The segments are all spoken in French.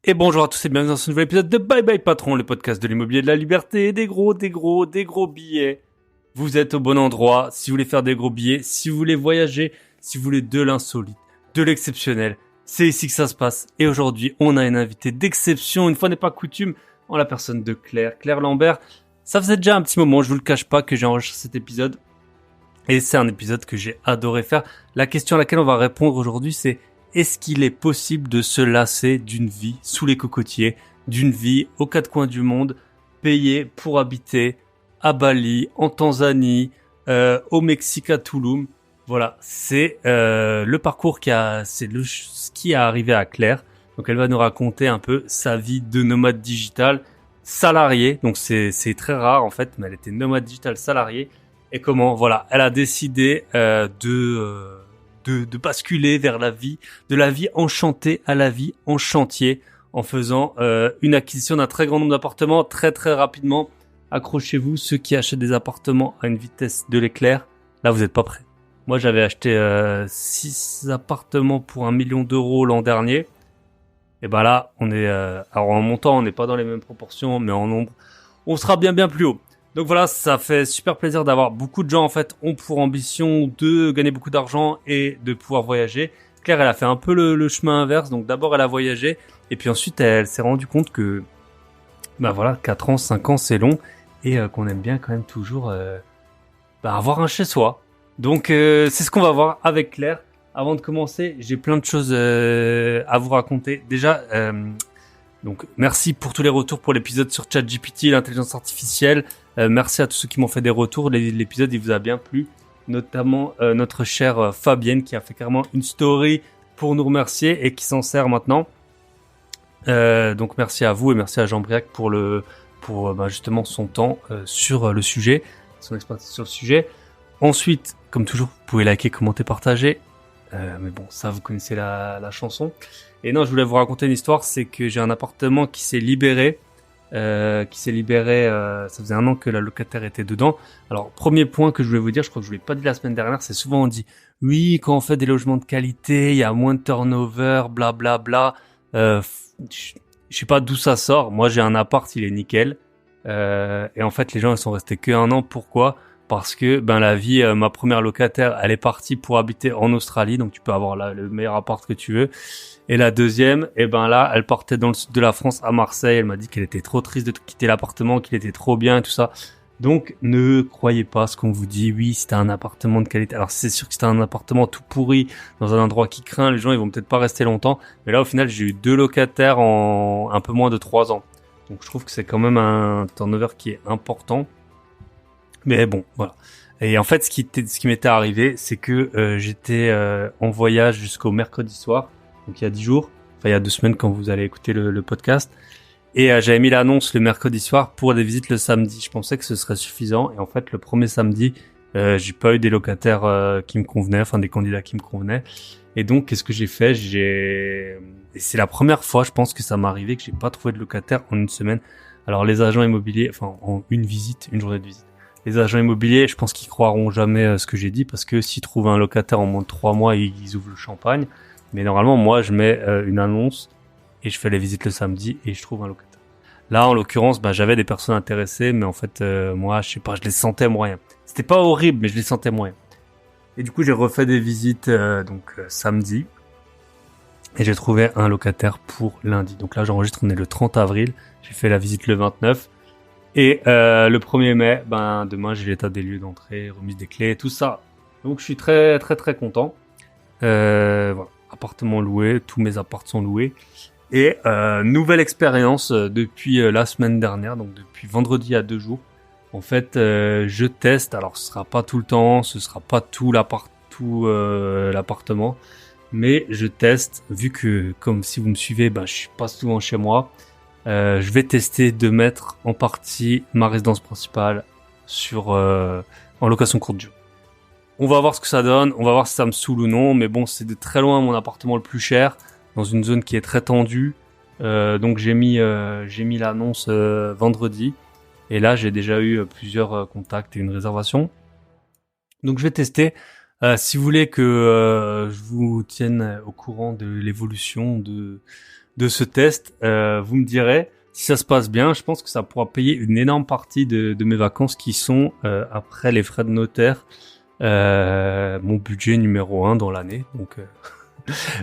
Et bonjour à tous et bienvenue dans ce nouvel épisode de Bye Bye Patron, le podcast de l'immobilier de la liberté, des gros billets. Vous êtes au bon endroit si vous voulez faire des gros billets, si vous voulez voyager, si vous voulez de l'insolite, de l'exceptionnel. C'est ici que ça se passe. Et aujourd'hui, on a une invitée d'exception, une fois n'est pas coutume, en la personne de Claire Lambert. Ça faisait déjà un petit moment, je vous le cache pas, que j'ai enregistré cet épisode. Et c'est un épisode que j'ai adoré faire. La question à laquelle on va répondre aujourd'hui, c'est: est-ce qu'il est possible de se lasser d'une vie sous les cocotiers, d'une vie aux quatre coins du monde, payée pour habiter à Bali, en Tanzanie, au Mexique à Tulum? Voilà, c'est le parcours ce qui est arrivé à Claire. Donc elle va nous raconter un peu sa vie de nomade digital salarié. Donc c'est très rare en fait, mais elle était nomade digital salarié. Et comment, voilà, elle a décidé de basculer vers de la vie enchantée à la vie en chantier, en faisant une acquisition d'un très grand nombre d'appartements très très rapidement. Accrochez-vous, ceux qui achètent des appartements à une vitesse de l'éclair, là vous n'êtes pas prêts. Moi j'avais acheté 6 appartements pour 1 million d'euros l'an dernier. Et ben là, on est alors en montant, on n'est pas dans les mêmes proportions, mais en nombre, on sera bien plus haut. Donc voilà, ça fait super plaisir d'avoir beaucoup de gens en fait ont pour ambition de gagner beaucoup d'argent et de pouvoir voyager. Claire, elle a fait un peu le chemin inverse. Donc d'abord elle a voyagé et puis ensuite elle s'est rendue compte que 4 ans, 5 ans c'est long et qu'on aime bien quand même toujours avoir un chez soi. Donc c'est ce qu'on va voir avec Claire. Avant de commencer, j'ai plein de choses à vous raconter. Déjà donc merci pour tous les retours pour l'épisode sur ChatGPT, l'intelligence artificielle. Merci à tous ceux qui m'ont fait des retours. L'épisode il vous a bien plu, notamment notre chère Fabienne qui a fait carrément une story pour nous remercier et qui s'en sert maintenant. Donc merci à vous et merci à Jean-Briac pour justement son temps sur le sujet, son expertise sur le sujet. Ensuite, comme toujours, vous pouvez liker, commenter, partager. Mais bon, ça vous connaissez la chanson. Et non, je voulais vous raconter une histoire, c'est que j'ai un appartement qui s'est libéré. Ça faisait 1 an que la locataire était dedans. Alors, premier point que je voulais vous dire, je crois que je vous l'ai pas dit la semaine dernière, c'est souvent on dit, oui, quand on fait des logements de qualité, il y a moins de turnover, blablabla. Je sais pas d'où ça sort. Moi, j'ai un appart, il est nickel. Et en fait, les gens, ils sont restés que 1 an. Pourquoi? Parce que ma première locataire, elle est partie pour habiter en Australie, donc tu peux avoir le meilleur appart que tu veux. Et la deuxième, là, elle partait dans le sud de la France, à Marseille. Elle m'a dit qu'elle était trop triste de quitter l'appartement, qu'il était trop bien et tout ça. Donc, ne croyez pas ce qu'on vous dit. Oui, si t'as un appartement de qualité. Alors, c'est sûr que si t'as un appartement tout pourri, dans un endroit qui craint, les gens, ils vont peut-être pas rester longtemps. Mais là, au final, j'ai eu 2 locataires en un peu moins de 3 ans. Donc, je trouve que c'est quand même un turnover qui est important. Mais bon, voilà. Et en fait, ce qui m'était arrivé, c'est que j'étais en voyage jusqu'au mercredi soir, donc il y a 10 jours, enfin il y a 2 semaines quand vous allez écouter le podcast. Et j'avais mis l'annonce le mercredi soir pour des visites le samedi. Je pensais que ce serait suffisant. Et en fait, le premier samedi, j'ai pas eu des locataires qui me convenaient, enfin des candidats qui me convenaient. Et donc, qu'est-ce que j'ai fait? Et c'est la première fois, je pense que ça m'est arrivé que j'ai pas trouvé de locataire en 1 semaine. Alors les agents immobiliers, enfin en une journée de visite. Les agents immobiliers, je pense qu'ils croiront jamais ce que j'ai dit parce que s'ils trouvent un locataire en moins de 3 mois, ils ouvrent le champagne. Mais normalement, moi, je mets une annonce et je fais les visites le samedi et je trouve un locataire. Là, en l'occurrence, j'avais des personnes intéressées, mais en fait, moi, je sais pas, je les sentais moyen. C'était pas horrible, mais je les sentais moyen. Et du coup, j'ai refait des visites samedi et j'ai trouvé un locataire pour lundi. Donc là, j'enregistre, on est le 30 avril. J'ai fait la visite le 29. Et le 1er mai, demain j'ai l'état des lieux d'entrée, remise des clés, tout ça. Donc je suis très très très content. Voilà, appartement loué, tous mes appartements sont loués. Et nouvelle expérience depuis la semaine dernière, donc depuis vendredi à 2 jours. En fait, je teste. Alors ce sera pas tout le temps, ce sera pas tout l'appartement, mais je teste. Vu que comme si vous me suivez, je suis pas souvent chez moi. Je vais tester de mettre en partie ma résidence principale en location courte durée. On va voir ce que ça donne, on va voir si ça me saoule ou non, mais bon, c'est de très loin mon appartement le plus cher, dans une zone qui est très tendue. Donc j'ai mis l'annonce vendredi, et là j'ai déjà eu plusieurs contacts et une réservation. Donc je vais tester. Si vous voulez que je vous tienne au courant de l'évolution de de ce test. Vous me direz si ça se passe bien. Je pense que ça pourra payer une énorme partie de mes vacances qui sont, après les frais de notaire, mon budget numéro 1 dans l'année. Donc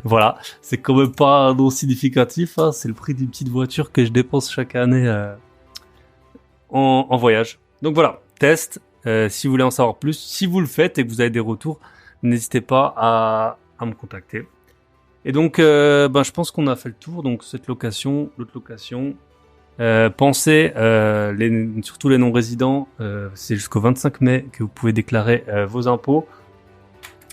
voilà, c'est quand même pas non significatif. Hein. C'est le prix d'une petite voiture que je dépense chaque année en voyage. Donc voilà, test. Si vous voulez en savoir plus, si vous le faites et que vous avez des retours, n'hésitez pas à me contacter. Et donc, je pense qu'on a fait le tour. Donc cette location, l'autre location. Pensez, surtout les non-résidents, c'est jusqu'au 25 mai que vous pouvez déclarer vos impôts.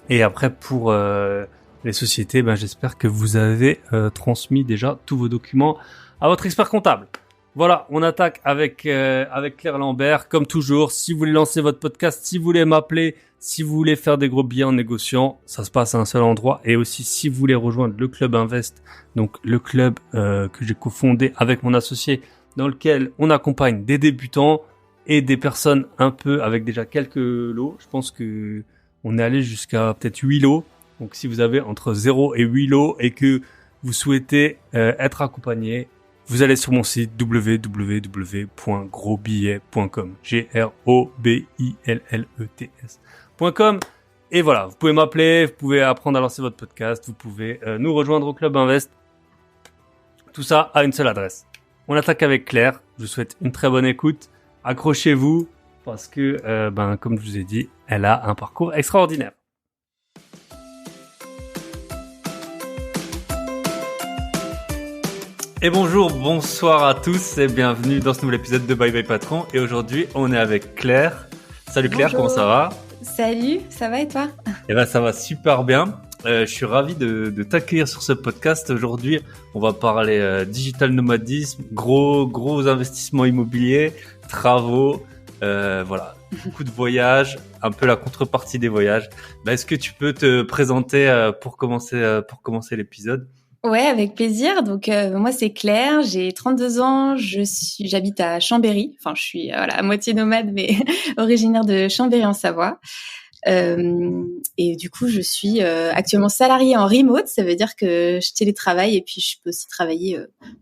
Et après, pour les sociétés, j'espère que vous avez transmis déjà tous vos documents à votre expert comptable. Voilà, on attaque avec Claire Lambert. Comme toujours, si vous voulez lancer votre podcast, si vous voulez m'appeler, si vous voulez faire des gros billets en négociant, ça se passe à un seul endroit. Et aussi, si vous voulez rejoindre le Club Invest, donc le club que j'ai cofondé avec mon associé, dans lequel on accompagne des débutants et des personnes un peu avec déjà quelques lots. Je pense que on est allé jusqu'à peut-être 8 lots. Donc si vous avez entre 0 et 8 lots et que vous souhaitez être accompagné, vous allez sur mon site www.grosbillets.com, GROBILLETS.com. Et voilà, vous pouvez m'appeler, vous pouvez apprendre à lancer votre podcast, vous pouvez nous rejoindre au Club Invest. Tout ça à une seule adresse. On attaque avec Claire. Je vous souhaite une très bonne écoute. Accrochez-vous parce que, comme je vous ai dit, elle a un parcours extraordinaire. Et bonsoir à tous et bienvenue dans ce nouvel épisode de Bye Bye Patron. Et aujourd'hui, on est avec Claire. Salut Claire, Bonjour. Comment ça va? Salut, ça va et toi? Ça va super bien. Je suis ravi de t'accueillir sur ce podcast. Aujourd'hui, on va parler digital nomadisme, gros investissements immobiliers, travaux, beaucoup de voyages, un peu la contrepartie des voyages. Est-ce que tu peux te présenter pour commencer l'épisode? Ouais, avec plaisir. Donc moi c'est Claire, j'ai 32 ans, j'habite à Chambéry. Enfin, je suis à moitié nomade mais originaire de Chambéry en Savoie. Et du coup, je suis actuellement salariée en remote, ça veut dire que je télétravaille et puis je peux aussi travailler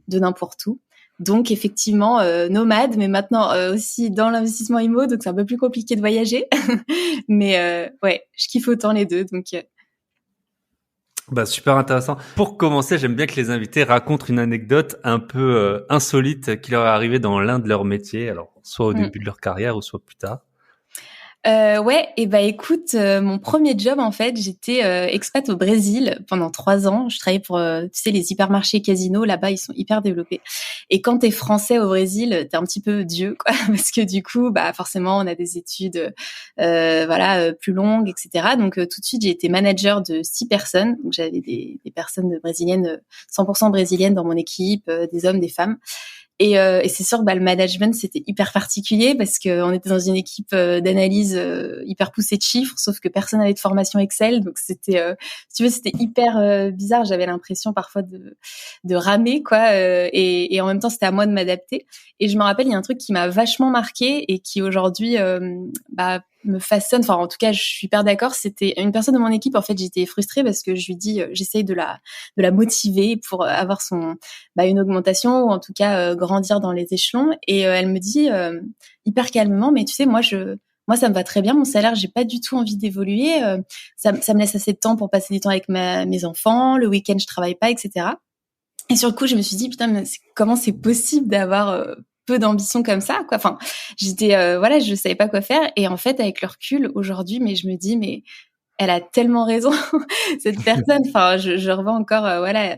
de n'importe où. Donc effectivement nomade, mais maintenant aussi dans l'investissement IMO, donc c'est un peu plus compliqué de voyager. Mais ouais, je kiffe autant les deux, donc Super intéressant. Pour commencer, j'aime bien que les invités racontent une anecdote un peu insolite qui leur est arrivée dans l'un de leurs métiers, alors soit au début de leur carrière ou soit plus tard. Ouais, et écoute, mon premier job en fait, j'étais expat au Brésil pendant 3 ans. Je travaillais pour, tu sais, les hypermarchés casinos. Là-bas, ils sont hyper développés. Et quand t'es français au Brésil, t'es un petit peu Dieu, quoi, parce que du coup, forcément, on a des études, plus longues, etc. Donc tout de suite, j'ai été manager de 6 personnes. Donc j'avais des personnes brésiliennes, 100% brésiliennes dans mon équipe, des hommes, des femmes. Et c'est sûr que le management c'était hyper particulier parce que on était dans une équipe d'analyse hyper poussée de chiffres, sauf que personne n'avait de formation Excel, donc c'était, si tu veux, c'était hyper bizarre. J'avais l'impression parfois de ramer quoi, et en même temps c'était à moi de m'adapter. Et je me rappelle, il y a un truc qui m'a vachement marqué et qui aujourd'hui me façonne. Enfin, en tout cas, je suis hyper d'accord. C'était une personne de mon équipe. En fait, j'étais frustrée parce que je lui dis, j'essaye de la motiver pour avoir une augmentation ou en tout cas grandir dans les échelons. Et elle me dit hyper calmement, mais tu sais, moi, ça me va très bien. Mon salaire, j'ai pas du tout envie d'évoluer. Ça me laisse assez de temps pour passer du temps avec mes enfants. Le week-end, je travaille pas, etc. Et sur le coup, je me suis dit, putain, mais comment c'est possible d'avoir peu d'ambition comme ça, quoi. Enfin, j'étais, je savais pas quoi faire. Et en fait, avec le recul, aujourd'hui, mais je me dis, mais elle a tellement raison, cette personne. Enfin, je revois encore, me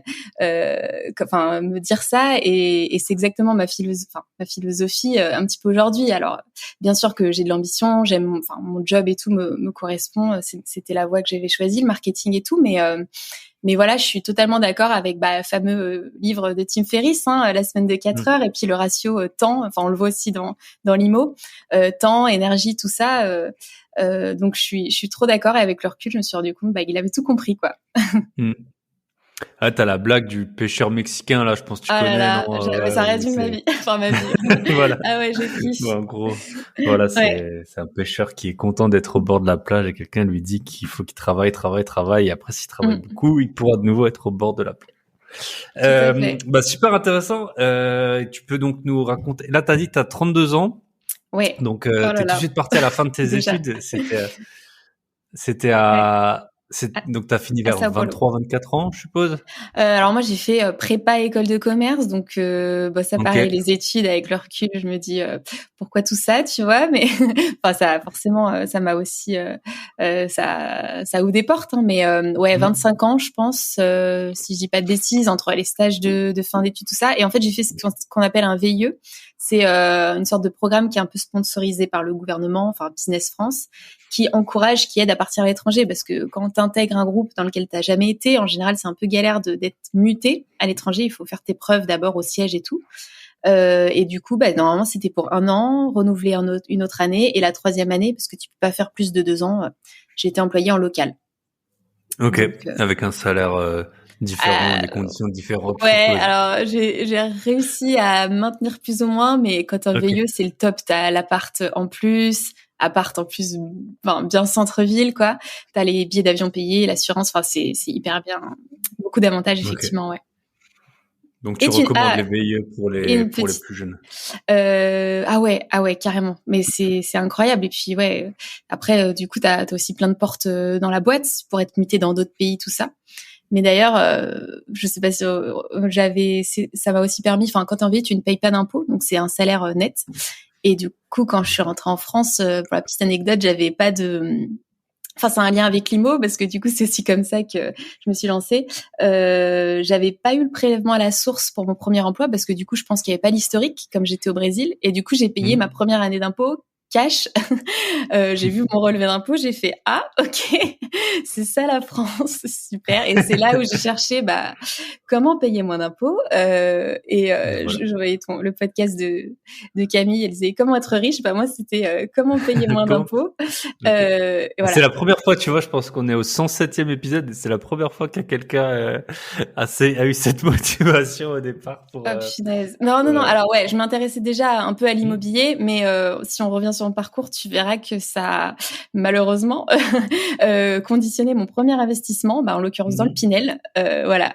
dire ça, et c'est exactement ma philosophie un petit peu aujourd'hui. Alors, bien sûr que j'ai de l'ambition, j'aime, mon job et tout me correspond. C'était la voie que j'avais choisie, le marketing et tout, mais voilà, je suis totalement d'accord avec le fameux livre de Tim Ferriss, la semaine de 4 heures, et puis le ratio temps. Enfin, on le voit aussi dans l'IMO, temps, énergie, tout ça. Donc je suis trop d'accord, et avec le recul, je me suis rendu compte il avait tout compris, quoi. Ah, t'as la blague du pêcheur mexicain là, je pense que tu connais. Là, non ça résume ma vie, ma vie. Voilà. Ah ouais, j'ai kiffe. En gros, voilà, Ouais. c'est un pêcheur qui est content d'être au bord de la plage et quelqu'un lui dit qu'il faut qu'il travaille, et après s'il travaille beaucoup, il pourra de nouveau être au bord de la plage. Tout à fait. Super intéressant. Tu peux donc nous raconter. Là, t'as dit que t'as 32 ans. Ouais. Donc, Oh là t'es tout de là. suite parti à la fin de tes Déjà. études. C'était Ouais. donc t'as fini À vers Sao Paulo. 23, 24 ans, je suppose. Alors moi j'ai fait prépa école de commerce, donc ça Ok. pareil, les études avec le recul, je me dis pourquoi tout ça, tu vois, mais enfin ça forcément ça m'a aussi ça ouvre des portes, hein, mais ouais, 25 ans je pense, si je dis pas de bêtises, entre les stages de fin d'études, tout ça. Et en fait j'ai fait ce qu'on appelle un VIE. C'est une sorte de programme qui est un peu sponsorisé par le gouvernement, enfin Business France, qui encourage, qui aide à partir à l'étranger, parce que quand tu intègres un groupe dans lequel tu n'as jamais été, en général, c'est un peu galère d'être muté à l'étranger. Il faut faire tes preuves d'abord au siège et tout. Et du coup, normalement, c'était pour 1 an, renouveler une autre année, et la 3e année, parce que tu peux pas faire plus de 2 ans, j'ai été employée en local. Ok. Donc, Avec un salaire différent, des conditions différentes, je ouais, suppose. alors j'ai réussi à maintenir plus ou moins, mais quand un Ok. VIE, c'est le top. T'as l'appart en plus, enfin, bien centre-ville, quoi. T'as les billets d'avion payés, l'assurance, enfin, c'est hyper bien. Beaucoup d'avantages, Ok. effectivement, ouais. Donc tu Et recommandes les VIE pour les une petite, plus jeunes. ah ouais, carrément. Mais c'est incroyable. Et puis, ouais, après, du coup, t'as aussi plein de portes dans la boîte pour être muté dans d'autres pays, tout ça. Mais d'ailleurs, je sais pas si ça m'a aussi permis. Enfin, quand t'es en vie, tu ne payes pas d'impôts, donc c'est un salaire net. Et du coup, quand je suis rentrée en France, pour la petite anecdote, j'avais pas de. Enfin, c'est un lien avec l'IMO parce que du coup, c'est aussi comme ça que je me suis lancée. J'avais pas eu le prélèvement à la source pour mon premier emploi parce que du coup, je pense qu'il y avait pas l'historique comme j'étais au Brésil. Et du coup, j'ai payé ma première année d'impôt cash. J'ai vu mon relevé d'impôt, j'ai fait ah ok, c'est ça la France, super. Et c'est là où j'ai cherché comment payer moins d'impôts. Voilà. Je voyais le podcast de Camille, elle disait comment être riche. Moi c'était comment payer moins Comment d'impôts. Ok. Et C'est voilà. la première fois, tu vois, je pense qu'on est au 107e épisode et c'est la première fois que quelqu'un a eu cette motivation au départ Oh punaise. Non. euh, Alors ouais, je m'intéressais déjà un peu à hmm. l'immobilier, mais si on revient sur mon parcours, tu verras que ça a malheureusement conditionné mon premier investissement, en l'occurrence dans le Pinel. Voilà.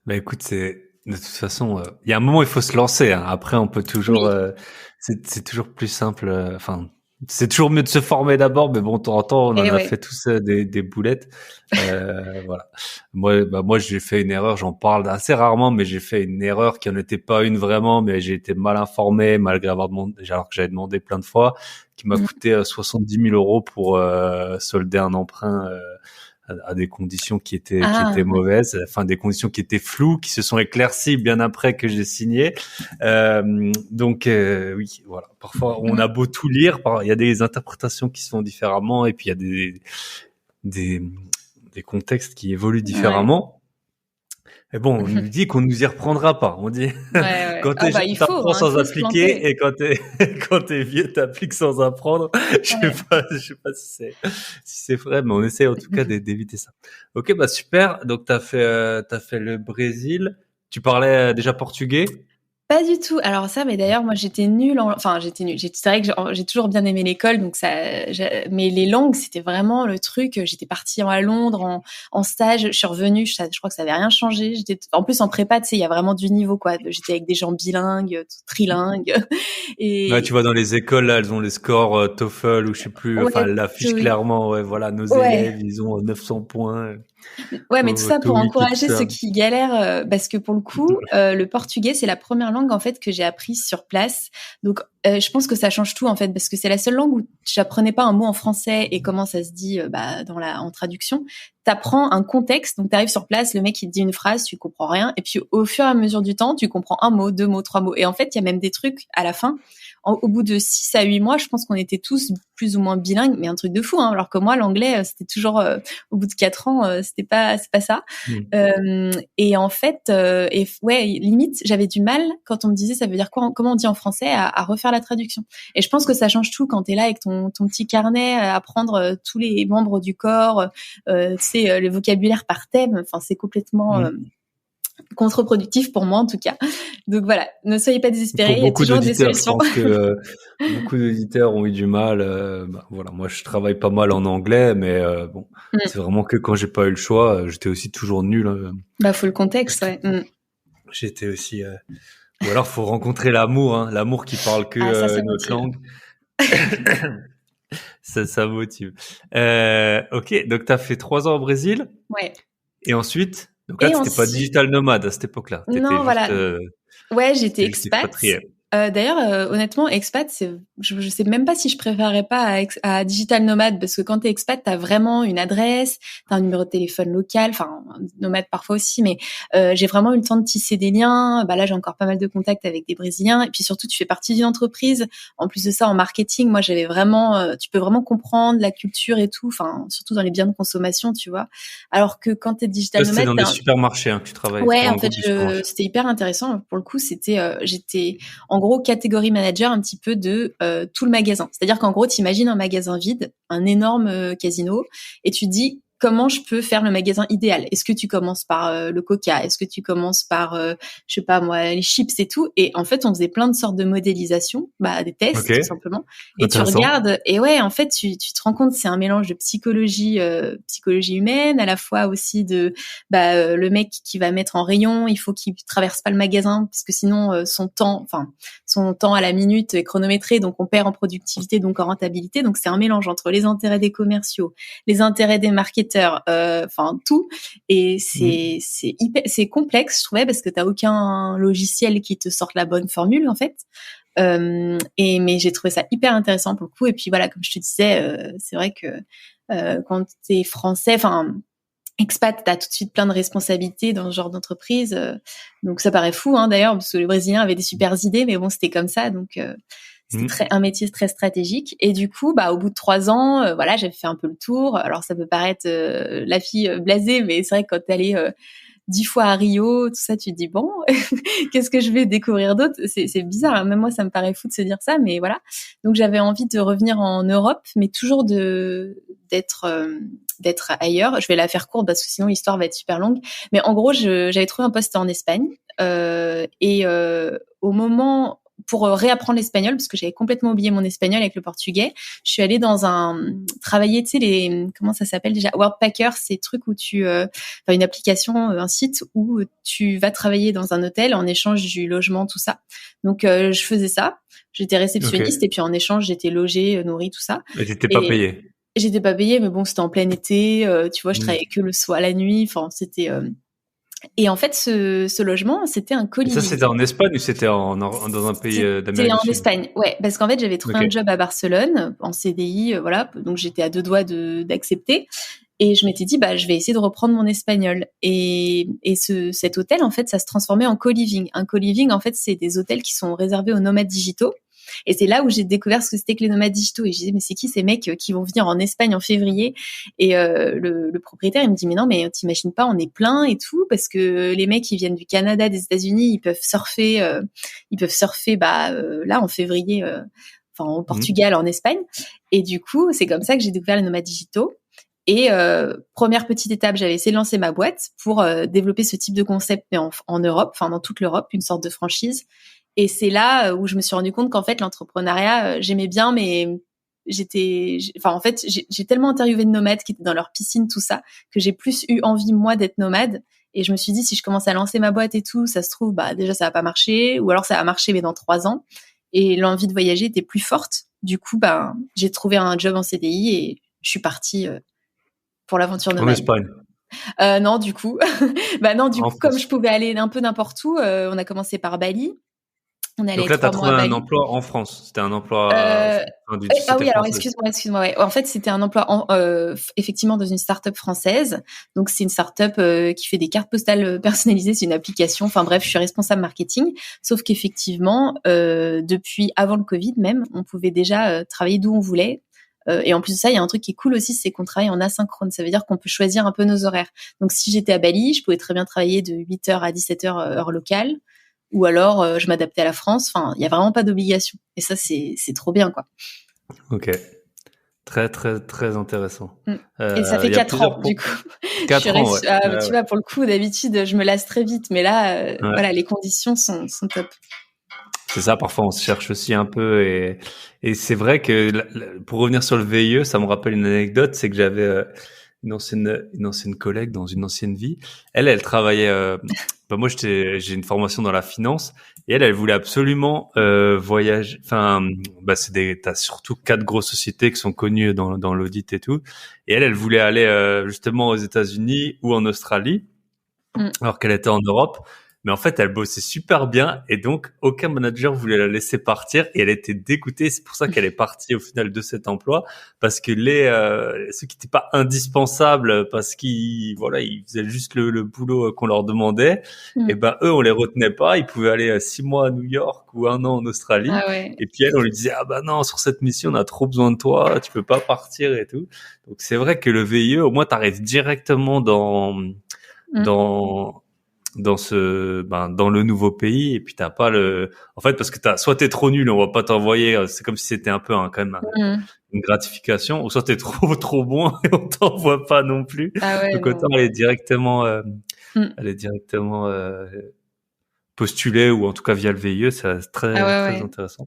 Bah écoute, de toute façon, il y a un moment il faut se lancer, hein. Après, on peut toujours, Oui. c'est toujours plus simple. Enfin, c'est toujours mieux de se former d'abord, mais bon, de temps en temps, on en Et a ouais. fait tous des boulettes. Voilà. Moi, j'ai fait une erreur. J'en parle assez rarement, mais j'ai fait une erreur qui en était pas une vraiment, mais j'ai été mal informé, malgré avoir demandé, alors que j'avais demandé plein de fois, qui m'a coûté 70 000 euros pour solder un emprunt. À des conditions qui étaient Ah. mauvaises, enfin des conditions qui étaient floues, qui se sont éclaircies bien après que j'ai signé. Donc oui, voilà. Parfois, on a beau tout lire, il y a des interprétations qui se font différemment, et puis il y a des des contextes qui évoluent Ouais. différemment. Et bon, on nous dit qu'on nous y reprendra pas. On dit Ouais. quand Ah t'es jeune, il faut, t'apprends hein, il sans faut se appliquer, planter. et quand t'es vieux, t'appliques sans apprendre. Ouais. Je sais pas si c'est vrai, mais on essaie en tout cas d'éviter ça. Ok, bah super. Donc t'as fait le Brésil. Tu parlais déjà portugais. Pas du tout. Alors ça, mais d'ailleurs, moi, j'étais nulle. Enfin, j'étais nulle. C'est vrai que j'ai toujours bien aimé l'école, donc mais les langues, c'était vraiment le truc. J'étais partie à Londres en stage. Je suis revenue. Je crois que ça avait rien changé. En plus, en prépa, tu sais, il y a vraiment du niveau, quoi. J'étais avec des gens bilingues, trilingues. Ouais, tu Et vois, dans les écoles, là, elles ont les scores TOEFL ou je sais plus. Enfin, ouais, elles l'affichent oui. clairement. Ouais, voilà, nos Ouais. élèves, ils ont 900 points Ouais, mais tout au ça pour TOEIC et tout encourager ça. ceux qui galèrent, parce que pour le coup, le portugais, c'est la première langue en fait que j'ai apprise sur place. Donc, je pense que ça change tout en fait, parce que c'est la seule langue où j'apprenais pas un mot en français et comment ça se dit en traduction. T'apprends un contexte, donc t'arrives sur place, le mec il te dit une phrase, tu comprends rien, et puis au fur et à mesure du temps, tu comprends un mot, deux mots, trois mots, et en fait il y a même des trucs à la fin. Au bout de 6 à 8 mois, je pense qu'on était tous plus ou moins bilingues, mais un truc de fou, hein, alors que moi l'anglais c'était toujours au bout de 4 ans, c'est pas ça. Et en fait, ouais, limite, j'avais du mal quand on me disait ça veut dire quoi, comment on dit en français, à refaire la traduction. Et je pense que ça change tout quand t'es là avec ton petit carnet à apprendre tous les membres du corps, tu sais, le vocabulaire par thème. Enfin, c'est complètement contre-productif pour moi en tout cas. Donc voilà, ne soyez pas désespérés, Pour il y a beaucoup toujours des d'auditeurs, je solutions. pense que beaucoup d'auditeurs ont eu du mal. Voilà, moi, je travaille pas mal en anglais, mais bon, c'est vraiment que quand j'ai pas eu le choix, j'étais aussi toujours nul. Bah faut le contexte, ouais. J'étais aussi. Ou alors, faut rencontrer l'amour, hein, l'amour qui parle que Ah ça une autre motive. langue. Ça motive. Ok, donc t'as fait 3 ans au Brésil Ouais. et ensuite, donc là, Et t'étais pas ensuite, digital nomade à cette époque-là. non voilà, ouais, j'étais T'étais juste expat. expatrié. D'ailleurs, honnêtement, expat, je sais même pas si je préférerais pas à digital nomade parce que quand t'es expat, t'as vraiment une adresse, t'as un numéro de téléphone local, enfin nomade parfois aussi, mais j'ai vraiment eu le temps de tisser des liens. Bah là, j'ai encore pas mal de contacts avec des Brésiliens et puis surtout, tu fais partie d'une entreprise. En plus de ça, en marketing, moi, j'avais vraiment, tu peux vraiment comprendre la culture et tout, enfin surtout dans les biens de consommation, tu vois. Alors que quand t'es digital Là, c'était nomade, dans des supermarchés hein, que tu travaillais ouais, pour un en fait, groupe de supermarchés. c'était hyper intéressant. Pour le coup, j'étais en gros catégorie manager un petit peu de tout le magasin. C'est-à-dire qu'en gros, t'imagines un magasin vide, un énorme casino, et tu te dis comment je peux faire le magasin idéal. Est-ce que tu commences par le Coca? Est-ce que tu commences par, je sais pas moi, les chips et tout? Et en fait, on faisait plein de sortes de modélisation, bah des tests Ok, tout simplement. Et tu intéressant. regardes, et ouais, en fait, tu te rends compte, c'est un mélange de psychologie humaine, à la fois aussi de le mec qui va mettre en rayon, il faut qu'il traverse pas le magasin parce que sinon son temps à la minute est chronométré, donc on perd en productivité, donc en rentabilité. Donc c'est un mélange entre les intérêts des commerciaux, les intérêts des marketeurs, tout. Et c'est complexe, je trouvais, parce que t'as aucun logiciel qui te sorte la bonne formule en fait. Mais j'ai trouvé ça hyper intéressant pour le coup. Et puis voilà, comme je te disais, c'est vrai que quand t'es français, enfin expat, t'as tout de suite plein de responsabilités dans ce genre d'entreprise. Donc ça paraît fou, hein, d'ailleurs, parce que les Brésiliens avaient des super idées, mais bon, c'était comme ça. Donc c'était un métier très stratégique. Et du coup, bah, au bout de 3 ans, voilà, j'avais fait un peu le tour. Alors ça peut paraître la fille blasée, mais c'est vrai que quand t'es allée 10 fois à Rio, tout ça, tu te dis bon, qu'est-ce que je vais découvrir d'autre? C'est bizarre, hein. Même moi, ça me paraît fou de se dire ça, mais voilà. Donc j'avais envie de revenir en Europe, mais toujours d'être ailleurs. Je vais la faire courte parce que sinon l'histoire va être super longue. Mais en gros, j'avais trouvé un poste en Espagne au moment pour réapprendre l'espagnol parce que j'avais complètement oublié mon espagnol avec le portugais. Je suis allée travailler, tu sais comment ça s'appelle déjà, Worldpacker, c'est trucs où une application, un site où tu vas travailler dans un hôtel en échange du logement, tout ça. Donc je faisais ça. J'étais réceptionniste et puis en échange j'étais logée, nourrie, tout ça. Et t'étais pas Et payé. j'étais pas payée, mais bon, c'était en plein été. Tu vois, je travaillais que le soir, la nuit. Enfin, c'était. Et en fait, ce logement, c'était un Et ça, co-living. c'était en Espagne ou c'était dans un pays C'était d'Amérique du en Sud? Espagne, ouais, parce qu'en fait, j'avais trouvé Ok. un job à Barcelone en CDI, voilà. Donc j'étais à 2 doigts d'accepter. Et je m'étais dit, bah, je vais essayer de reprendre mon espagnol. Cet hôtel, en fait, ça se transformait en co-living. Un co-living, en fait, c'est des hôtels qui sont réservés aux nomades digitaux. Et c'est là où j'ai découvert ce que c'était que les nomades digitaux. Et je disais, mais c'est qui ces mecs qui vont venir en Espagne en février? Et le propriétaire, il me dit, mais non, mais t'imagines pas, on est plein et tout, parce que les mecs, ils viennent du Canada, des États-Unis, ils peuvent surfer, là, en février, au Portugal, en Espagne. Et du coup, c'est comme ça que j'ai découvert les nomades digitaux. Et première petite étape, j'avais essayé de lancer ma boîte pour développer ce type de concept, mais en Europe, enfin dans toute l'Europe, une sorte de franchise. Et c'est là où je me suis rendu compte qu'en fait l'entrepreneuriat, j'aimais bien, mais j'ai tellement interviewé de nomades qui étaient dans leur piscine, tout ça, que j'ai plus eu envie moi d'être nomade. Et je me suis dit, si je commence à lancer ma boîte et tout, ça se trouve, bah déjà ça va pas marcher, ou alors ça va marcher mais dans 3 ans. Et l'envie de voyager était plus forte. Du coup, bah j'ai trouvé un job en CDI et je suis partie pour l'aventure En nomade. Espagne. Non, du coup, non, du En coup, comme France. je pouvais aller un peu n'importe où, on a commencé par Bali. On est Donc allé là, tu as 3 mois à trouvé un Bali. emploi en France. C'était un emploi d'une Ah société oui, alors française. excuse-moi. Ouais. En fait, c'était un emploi effectivement dans une start-up française. Donc c'est une start-up qui fait des cartes postales personnalisées. C'est une application. Enfin bref, je suis responsable marketing. Sauf qu'effectivement, depuis avant le Covid même, on pouvait déjà travailler d'où on voulait. Et en plus de ça, il y a un truc qui est cool aussi, c'est qu'on travaille en asynchrone. Ça veut dire qu'on peut choisir un peu nos horaires. Donc si j'étais à Bali, je pouvais très bien travailler de 8h à 17h heure locale. Ou alors je m'adaptais à la France. Enfin, il y a vraiment pas d'obligation. Et ça, c'est trop bien, quoi. Ok. Très, très, très intéressant. Et ça fait Il y a 4 plusieurs ans, du coup. 4 ans, ouais. Tu vois, pour le coup, d'habitude, je me lasse très vite, mais là, Ouais. voilà, les conditions sont top. C'est ça, parfois on se cherche aussi un peu et c'est vrai que pour revenir sur le VIE, ça me rappelle une anecdote, c'est que j'avais une ancienne collègue dans une ancienne vie. Elle travaillait. Moi, j'ai une formation dans la finance et elle voulait absolument voyager. Enfin, t'as surtout 4 grosses sociétés qui sont connues dans l'audit et tout. Et elle voulait aller justement aux États-Unis ou en Australie, alors qu'elle était en Europe. Mais en fait, elle bossait super bien et donc aucun manager voulait la laisser partir et elle était dégoûtée. C'est pour ça qu'elle est partie au final de cet emploi parce que ceux qui n'étaient pas indispensables parce qu'ils ils faisaient juste le boulot qu'on leur demandait. Et ben eux, on les retenait pas. Ils pouvaient aller 6 mois à New York ou 1 an en Australie. Ah ouais. Et puis elle, on lui disait non, sur cette mission, on a trop besoin de toi. Tu peux pas partir et tout. Donc c'est vrai que le VIE, au moins, t'arrives directement dans dans le nouveau pays et puis t'as pas en fait parce que soit t'es trop nul, on va pas t'envoyer, c'est comme si c'était un peu quand même une gratification, ou soit t'es trop bon et on t'envoie pas non plus. Ah ouais, Donc autant aller directement postuler ou en tout cas via le VIE, c'est très intéressant.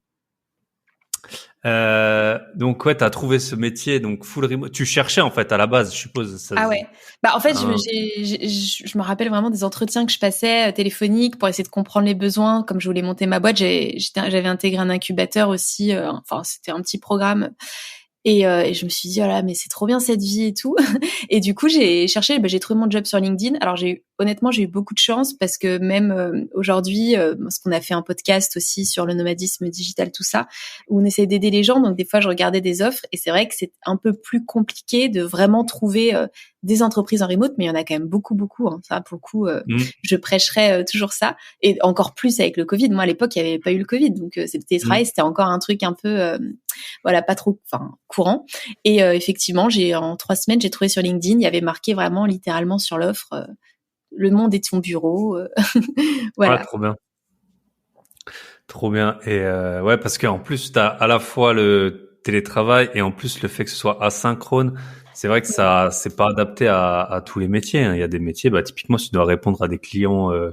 Donc ouais, t'as trouvé ce métier donc full remote. Tu cherchais en fait à la base, je suppose. Ah ouais. En fait, je me rappelle vraiment des entretiens que je passais téléphoniques pour essayer de comprendre les besoins. Comme je voulais monter ma boîte, j'avais intégré un incubateur aussi. Enfin, c'était un petit programme. Et je me suis dit, oh là, mais c'est trop bien cette vie et tout. Et du coup, j'ai cherché, j'ai trouvé mon job sur LinkedIn. Alors, honnêtement, j'ai eu beaucoup de chance parce que même aujourd'hui, parce qu'on a fait un podcast aussi sur le nomadisme digital, tout ça, où on essaie d'aider les gens. Donc, des fois, je regardais des offres et c'est vrai que c'est un peu plus compliqué de vraiment trouver des entreprises en remote, mais il y en a quand même beaucoup, beaucoup. Hein. Ça, pour le coup, je prêcherais toujours ça. Et encore plus avec le Covid. Moi, à l'époque, il n'y avait pas eu le Covid. Donc, c'était télétravail, c'était encore un truc un peu... pas trop courant. Et effectivement, en 3 semaines, j'ai trouvé sur LinkedIn, il y avait marqué vraiment littéralement sur l'offre le monde est ton bureau. Voilà. Ouais, trop bien. Trop bien. Et ouais, parce qu'en plus, tu as à la fois le télétravail et en plus le fait que ce soit asynchrone. C'est vrai que c'est pas adapté à tous les métiers. Hein. Il y a des métiers, typiquement, si tu dois répondre à des clients, je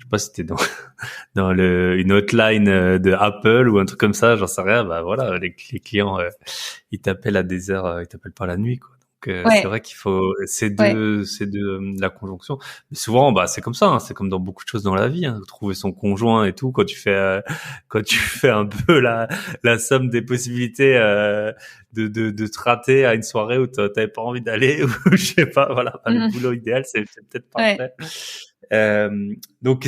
sais pas si t'es dans une hotline de Apple ou un truc comme ça, j'en sais rien. Voilà, les clients, ils t'appellent à des heures, ils t'appellent pas la nuit, quoi. C'est vrai qu'il faut la conjonction. Mais souvent, c'est comme ça, hein, c'est comme dans beaucoup de choses dans la vie, hein, trouver son conjoint et tout. Quand tu fais un peu la somme des possibilités de te rater à une soirée où t'avais pas envie d'aller ou je sais pas, voilà, le boulot idéal, c'est peut-être pas fait. Donc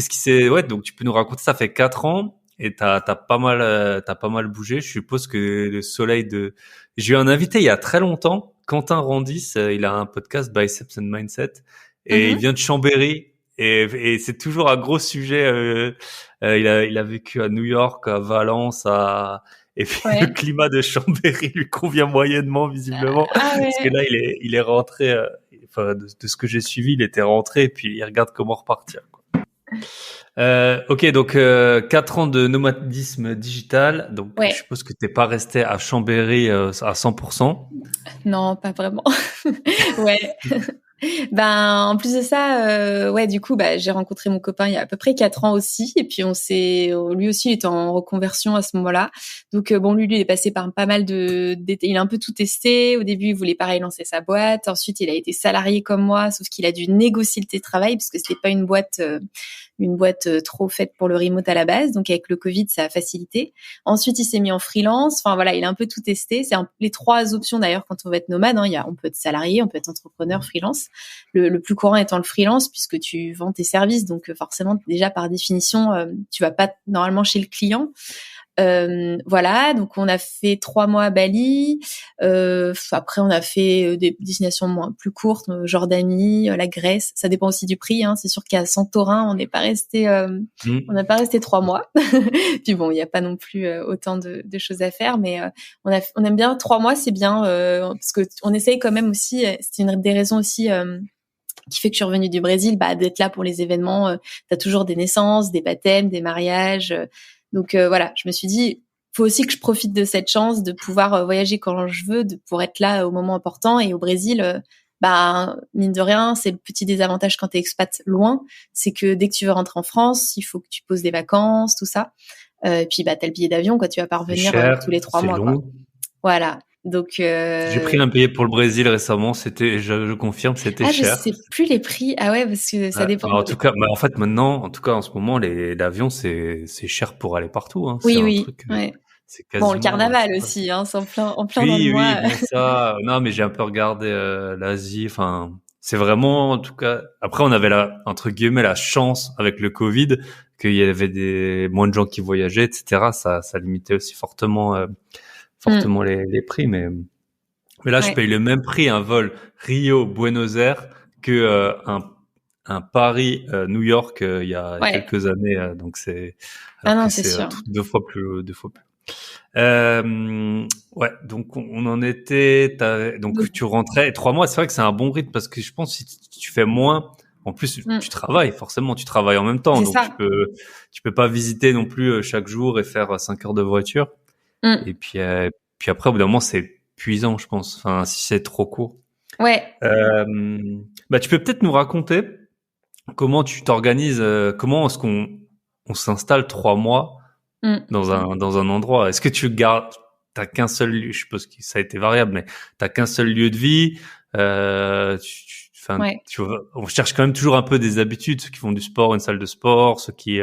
donc tu peux nous raconter, ça fait 4 ans. Et t'as pas mal bougé. Je suppose que le soleil j'ai eu un invité il y a très longtemps, Quentin Randis, il a un podcast Biceps and Mindset et il vient de Chambéry et c'est toujours un gros sujet. Il a vécu à New York, à Valence, et puis le climat de Chambéry lui convient moyennement visiblement parce que là il est rentré. De ce que j'ai suivi, il était rentré et puis il regarde comment repartir, quoi. Ok, donc 4 ans de nomadisme digital. Donc je suppose que t'es pas resté à Chambéry à 100%. Non, pas vraiment. Ouais. En plus de ça, du coup, j'ai rencontré mon copain il y a à peu près 4 ans aussi, et puis lui aussi il était en reconversion à ce moment-là. Donc lui il est passé par pas mal il a un peu tout testé. Au début, il voulait pareil lancer sa boîte. Ensuite, il a été salarié comme moi, sauf qu'il a dû négocier le télétravail parce que c'était pas une boîte trop faite pour le remote à la base. Donc avec le Covid, ça a facilité. Ensuite, il s'est mis en freelance. Enfin voilà, il a un peu tout testé. C'est les 3 options d'ailleurs quand on veut être nomade. Hein. On peut être salarié, on peut être entrepreneur, freelance. Le plus courant étant le freelance puisque tu vends tes services. Donc forcément, déjà par définition, tu vas pas normalement chez le client. Voilà, donc on a fait 3 mois à Bali. Après, on a fait des destinations plus courtes, Jordanie, la Grèce. Ça dépend aussi du prix. Hein. C'est sûr qu'à Santorin, on n'est pas resté, on n'a pas resté 3 mois. Puis bon, il n'y a pas non plus autant de choses à faire, mais on aime bien 3 mois, c'est bien parce que on essaye quand même aussi. C'est une des raisons aussi. Qui fait que je suis revenue du Brésil, d'être là pour les événements. T'as toujours des naissances, des baptêmes, des mariages. Donc voilà, je me suis dit, faut aussi que je profite de cette chance de pouvoir voyager quand je veux, pour être là au moment important. Et au Brésil, mine de rien, c'est le petit désavantage quand t'es expat loin, c'est que dès que tu veux rentrer en France, il faut que tu poses des vacances, tout ça. Et puis t'as le billet d'avion, quoi. Tu vas pas C'est revenir cher, tous les 3 c'est mois, quoi. long. Voilà. Donc J'ai pris un billet pour le Brésil récemment. Je confirme, c'était je cher. sais plus les prix. Ah ouais, parce que ça dépend. En tout cas, en fait, maintenant, en tout cas, en ce moment, l'avion, c'est cher pour aller partout, hein. C'est Oui, un oui, truc, ouais. c'est Bon, le quasiment, carnaval aussi, hein, c'est en plein dans le oui, mois. oui, bon, ça, non, mais j'ai un peu regardé, l'Asie, enfin, c'est vraiment, en tout cas, après, on avait entre guillemets, la chance avec le Covid, qu'il y avait moins de gens qui voyageaient, etc. Ça limitait aussi fortement, Mm. les prix, mais là, je Ouais. paye le même prix un vol Rio-Buenos Aires que un Paris New York il y a Ouais. quelques années. Donc Ah alors que non, c'est c'est sûr. deux fois plus deux fois plus. Ouais, donc on en était. Donc, Donc tu rentrais 3 mois. C'est vrai que c'est un bon rythme parce que je pense que si tu fais moins. En plus, tu mm, travailles, forcément, tu travailles en même temps, c'est donc ça. tu peux pas visiter non plus chaque jour et faire 5 heures de voiture. Mm. Et puis après, au bout d'un moment, c'est épuisant, je pense. Enfin, si c'est trop court. Ouais. Tu peux peut-être nous raconter comment tu t'organises, comment est-ce qu'on s'installe 3 mois Mm. dans un endroit. Est-ce que t'as qu'un seul lieu, je suppose que ça a été variable, mais t'as qu'un seul lieu de vie. Enfin, Ouais. on cherche quand même toujours un peu des habitudes. Ceux qui font du sport, une salle de sport, ceux qui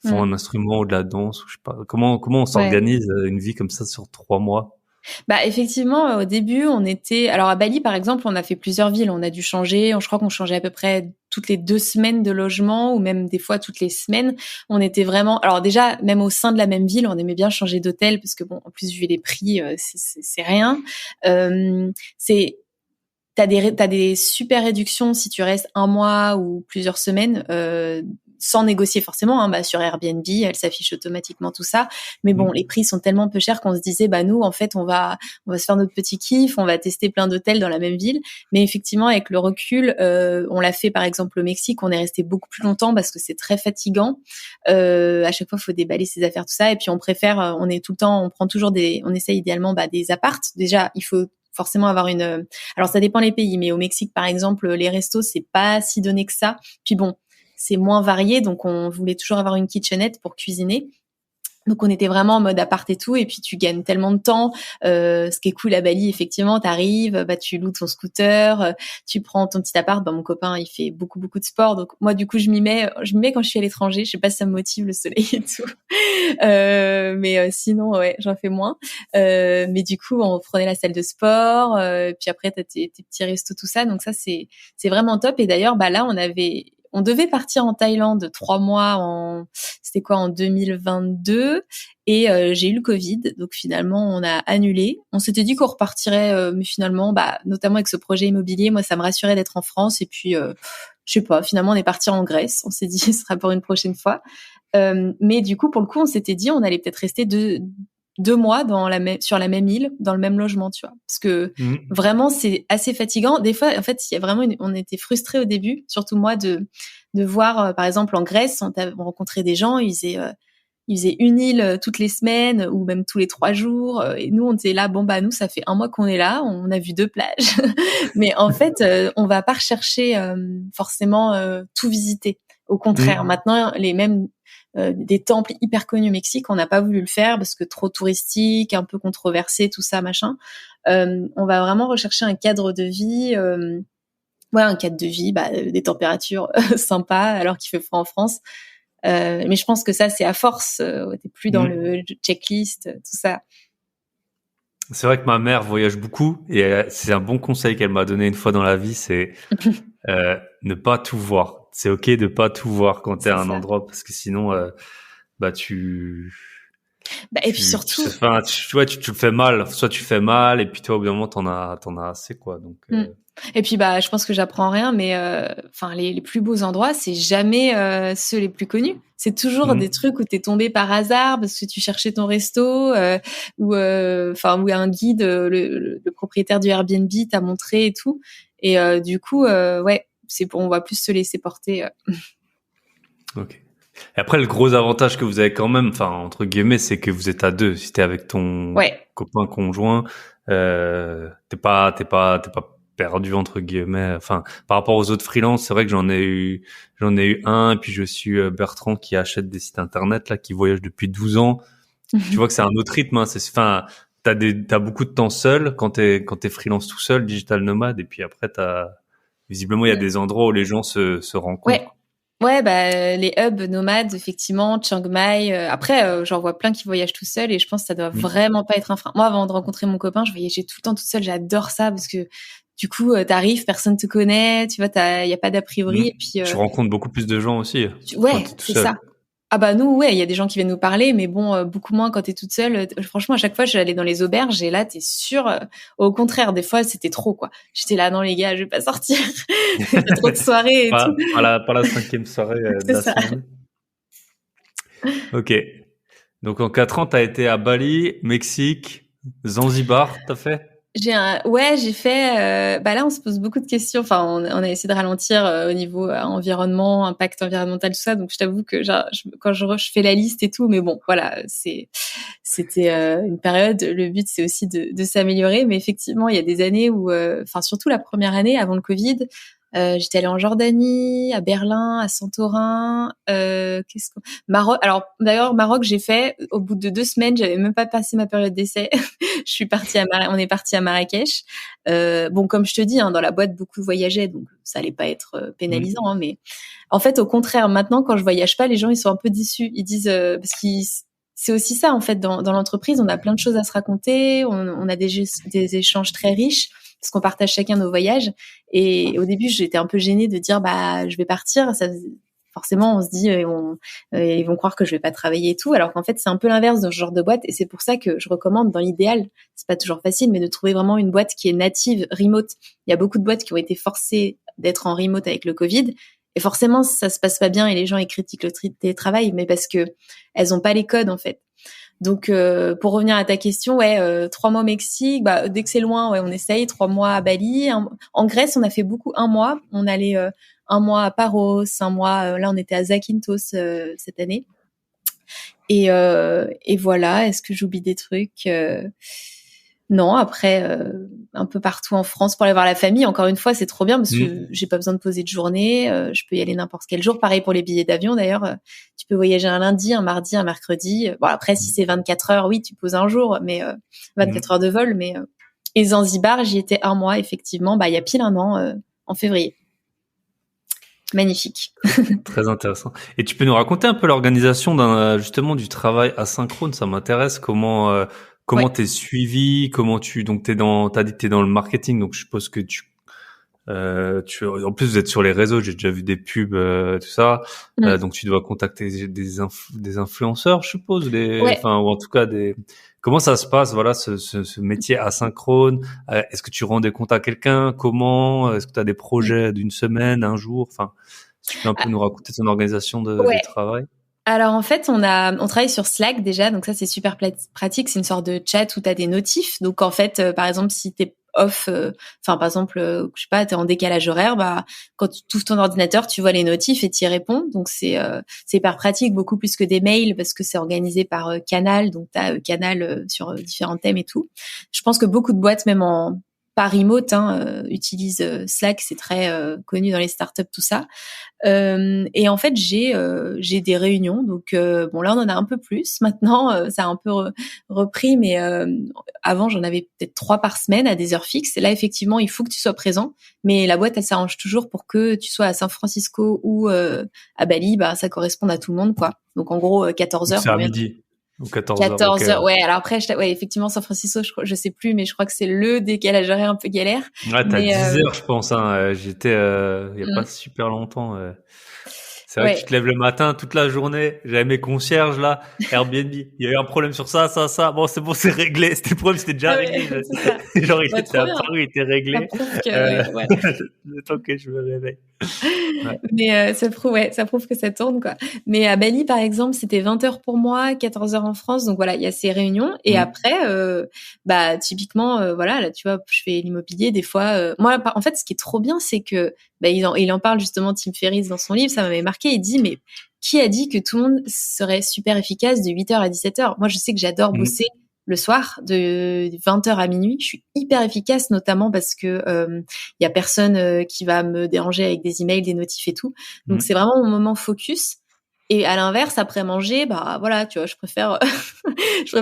font Mm. un instrument ou de la danse, ou je sais pas. Comment on Ouais. s'organise une vie comme ça sur 3 mois? Effectivement, au début, on était. Alors à Bali, par exemple, on a fait plusieurs villes. On a dû changer. Je crois qu'on changeait à peu près toutes les 2 semaines de logement, ou même des fois toutes les semaines. On était vraiment. Alors déjà, même au sein de la même ville, on aimait bien changer d'hôtel parce que bon, en plus vu les prix, c'est rien. C'est T'as des super réductions si tu restes un mois ou plusieurs semaines, sans négocier forcément. Sur Airbnb, elle s'affiche automatiquement tout ça. Mais bon, les prix sont tellement peu chers qu'on se disait, nous, en fait, on va se faire notre petit kiff, on va tester plein d'hôtels dans la même ville. Mais effectivement, avec le recul, on l'a fait par exemple au Mexique, on est resté beaucoup plus longtemps parce que c'est très fatigant. À chaque fois, il faut déballer ses affaires, tout ça. Et puis on préfère, on prend toujours on essaye idéalement des appartes. Déjà, il faut forcément avoir alors ça dépend les pays, mais au Mexique par exemple, les restos c'est pas si donné que ça. Puis bon, c'est moins varié, donc on voulait toujours avoir une kitchenette pour cuisiner. Donc on était vraiment en mode appart et tout, et puis tu gagnes tellement de temps. Ce qui est cool à Bali, effectivement, t'arrives, tu loues ton scooter, tu prends ton petit appart. Mon copain, il fait beaucoup de sport, donc moi du coup je m'y mets quand je suis à l'étranger. Je sais pas si ça me motive le soleil et tout, mais sinon ouais, j'en fais moins. Mais du coup on prenait la salle de sport, puis après t'as tes petits restos, tout ça. Donc ça c'est vraiment top. Et d'ailleurs là on devait partir en Thaïlande 3 mois c'était quoi, en 2022, et j'ai eu le Covid, donc finalement on a annulé. On s'était dit qu'on repartirait, mais finalement, notamment avec ce projet immobilier, moi ça me rassurait d'être en France, et puis je sais pas, finalement on est parti en Grèce. On s'est dit ce sera pour une prochaine fois. Mais du coup pour le coup on s'était dit on allait peut-être rester 2 mois sur la même île, dans le même logement, tu vois. Parce que vraiment, c'est assez fatigant. Des fois, en fait, il y a vraiment on était frustrés au début, surtout moi, de voir, par exemple, en Grèce, on rencontrait des gens, ils faisaient une île toutes les semaines, ou même tous les 3 jours. Et nous, on était là, nous, ça fait un mois qu'on est là, on a vu 2 plages. Mais en fait, on va pas rechercher forcément tout visiter. Au contraire, maintenant, des temples hyper connus au Mexique, on n'a pas voulu le faire parce que trop touristique, un peu controversé, tout ça, machin. On va vraiment rechercher un cadre de vie, un cadre de vie, des températures sympas alors qu'il fait froid en France. Mais je pense que ça, c'est à force. T'es plus dans le checklist, tout ça. C'est vrai que ma mère voyage beaucoup et c'est un bon conseil qu'elle m'a donné une fois dans la vie, c'est ne pas tout voir. C'est ok de pas tout voir quand t'es C'est à un ça. endroit parce que sinon, Et puis surtout, tu le fais mal. Soit tu fais mal et puis toi au bout d'un moment t'en as assez quoi. Donc Et puis je pense que j'apprends rien, mais les plus beaux endroits, c'est jamais ceux les plus connus. C'est toujours des trucs où t'es tombé par hasard parce que tu cherchais ton resto, ou un guide, le propriétaire du Airbnb t'a montré et tout. Et du coup, on va plus se laisser porter. Ok. Et après, le gros avantage que vous avez quand même, enfin, entre guillemets, c'est que vous êtes à deux. Si t'es avec ton Ouais. copain conjoint, t'es pas perdu, entre guillemets. Enfin, par rapport aux autres freelances, c'est vrai que j'en ai eu un, et puis je suis Bertrand qui achète des sites internet, là, qui voyage depuis 12 ans. Tu vois que c'est un autre rythme, hein. Enfin, t'as beaucoup de temps seul quand t'es freelance tout seul, digital nomade, et puis après, visiblement, il y a des endroits où les gens se rencontrent. Ouais. Ouais, bah les hubs nomades, effectivement, Chiang Mai. Après, j'en vois plein qui voyagent tout seuls et je pense que ça doit Mm. vraiment pas être un frein. Moi, avant de rencontrer mon copain, je voyageais tout le temps toute seule. J'adore ça parce que du coup, t'arrives, personne te connaît, tu vois, y a pas d'a priori Mm. et puis Tu rencontres beaucoup plus de gens aussi quand ouais, t'es tout c'est seul. ça. Ah bah nous, ouais, il y a des gens qui viennent nous parler, mais bon, beaucoup moins quand t'es toute seule. Franchement, à chaque fois, j'allais dans les auberges et là, t'es sûr. Au contraire, des fois, c'était trop, quoi. J'étais là, non les gars, je vais pas sortir. Il y a trop de soirées et tout. Pas la cinquième soirée de C'est la ça. semaine. Ok. Donc en 4 ans, t'as été à Bali, Mexique, Zanzibar, t'as fait? J'ai fait. Bah là, on se pose beaucoup de questions. Enfin, on a essayé de ralentir au niveau environnement, impact environnemental, tout ça. Donc, je t'avoue que quand je fais la liste et tout, mais bon, voilà, c'était une période. Le but, c'est aussi de s'améliorer. Mais effectivement, il y a des années où, enfin, surtout la première année avant le Covid, j'étais allée en Jordanie, à Berlin, à Santorin. Maroc. Alors, d'ailleurs, Maroc, j'ai fait au bout de 2 semaines. J'avais même pas passé ma période d'essai. On est parti à Marrakech. Bon, comme je te dis, hein, dans la boîte, beaucoup voyageaient, donc ça allait pas être Mm. pénalisant. Hein, mais en fait, au contraire, maintenant, quand je voyage pas, les gens, ils sont un peu déçus. Ils disent c'est aussi ça, en fait, dans l'entreprise, on a plein de choses à se raconter, on a des échanges très riches parce qu'on partage chacun nos voyages. Et au début, j'étais un peu gênée de dire, bah, je vais partir. Forcément, on se dit, ils vont croire que je vais pas travailler et tout, alors qu'en fait, c'est un peu l'inverse dans ce genre de boîte. Et c'est pour ça que je recommande, dans l'idéal, c'est pas toujours facile, mais de trouver vraiment une boîte qui est native, remote. Il y a beaucoup de boîtes qui ont été forcées d'être en remote avec le Covid. Et forcément, ça se passe pas bien et les gens, ils critiquent le télétravail, mais parce que elles ont pas les codes, en fait. Donc, pour revenir à ta question, ouais, 3 mois au Mexique, bah, dès que c'est loin, ouais, on essaye. 3 mois à Bali. En Grèce, on a fait beaucoup 1 mois. On allait 1 mois à Paros, 1 mois. Là, on était à Zakynthos cette année. Et voilà. Est-ce que j'oublie des trucs Non. Après, un peu partout en France pour aller voir la famille. Encore une fois, c'est trop bien parce Mm. que j'ai pas besoin de poser de journée. Je peux y aller n'importe quel jour. Pareil pour les billets d'avion. D'ailleurs, tu peux voyager un lundi, un mardi, un mercredi. Bon, après, si c'est 24 heures, oui, tu poses un jour, mais 24 heures de vol. Mais et Zanzibar, j'y étais 1 mois effectivement. Bah, il y a pile un an, en février. Magnifique. Très intéressant. Et tu peux nous raconter un peu l'organisation justement du travail asynchrone, ça m'intéresse. Comment Ouais. t'es suivi, donc t'as dit que t'es dans le marketing, donc je suppose que en plus vous êtes sur les réseaux, j'ai déjà vu des pubs, tout ça. Mm. Donc tu dois contacter des influenceurs, je suppose, Ouais. enfin, ou en tout cas comment ça se passe, voilà, ce métier asynchrone. Est-ce que tu rends des comptes à quelqu'un? Comment? Est-ce que tu as des projets d'une semaine, un jour? Enfin, si tu peux un peu Ah, nous raconter ton organisation de ouais. travail. Alors en fait, on travaille sur Slack déjà, donc ça c'est super pratique. C'est une sorte de chat où tu as des notifs. Donc en fait, par exemple, si t'es off, enfin par exemple, je sais pas, t'es en décalage horaire, bah quand tu ouvres ton ordinateur, tu vois les notifs et tu y réponds. Donc c'est hyper pratique, beaucoup plus que des mails parce que c'est organisé par Canal. Donc t'as Canal sur différents thèmes et tout. Je pense que beaucoup de boîtes, même en pas remote, hein, utilisent Slack. C'est très connu dans les startups, tout ça. Et en fait, j'ai des réunions. Donc bon, là, on en a un peu plus. Maintenant, ça a un peu repris, mais avant, j'en avais peut-être 3 par semaine à des heures fixes. Et là, effectivement, il faut que tu sois présent. Mais la boîte, elle s'arrange toujours pour que tu sois à San Francisco ou à Bali, bah ça corresponde à tout le monde, quoi. Donc en gros, 14 Donc heures. c'est à midi ou 14 heures, ok. 14 heures. Ouais. Alors après, ouais, effectivement, San Francisco, je sais plus, mais je crois que c'est le décalage horaire un peu galère. Ouais, t'as Mais 10 heures, je pense, hein. J'étais il y a pas mm, super longtemps. C'est vrai que tu ouais. te lèves le matin toute la journée. J'avais mes concierges là, Airbnb. Il y a eu un problème sur ça. Bon, c'est bon, c'est réglé. C'était le problème, c'était déjà Ah réglé. ouais, c'est ça. Genre, il Bah, était trop bien. apparu, il était Ça réglé. prouve que, Euh, ouais. le temps que je me réveille. Ouais. Mais ça prouve que ça tourne, quoi. Mais à Bali, par exemple, c'était 20 heures pour moi, 14 heures en France. Donc voilà, il y a ces réunions. Et Mm. après, bah typiquement, voilà, là, tu vois, je fais l'immobilier des fois. Moi, en fait, ce qui est trop bien, c'est que il en parle justement, Tim Ferriss, dans son livre, ça m'avait marqué. Il dit, mais qui a dit que tout le monde serait super efficace de 8h à 17h? Moi, je sais que j'adore bosser le soir de 20h à minuit. Je suis hyper efficace, notamment parce que y a personne qui va me déranger avec des emails, des notifs et tout. Donc c'est vraiment mon moment focus. Et à l'inverse, après manger, bah voilà, tu vois, je préfère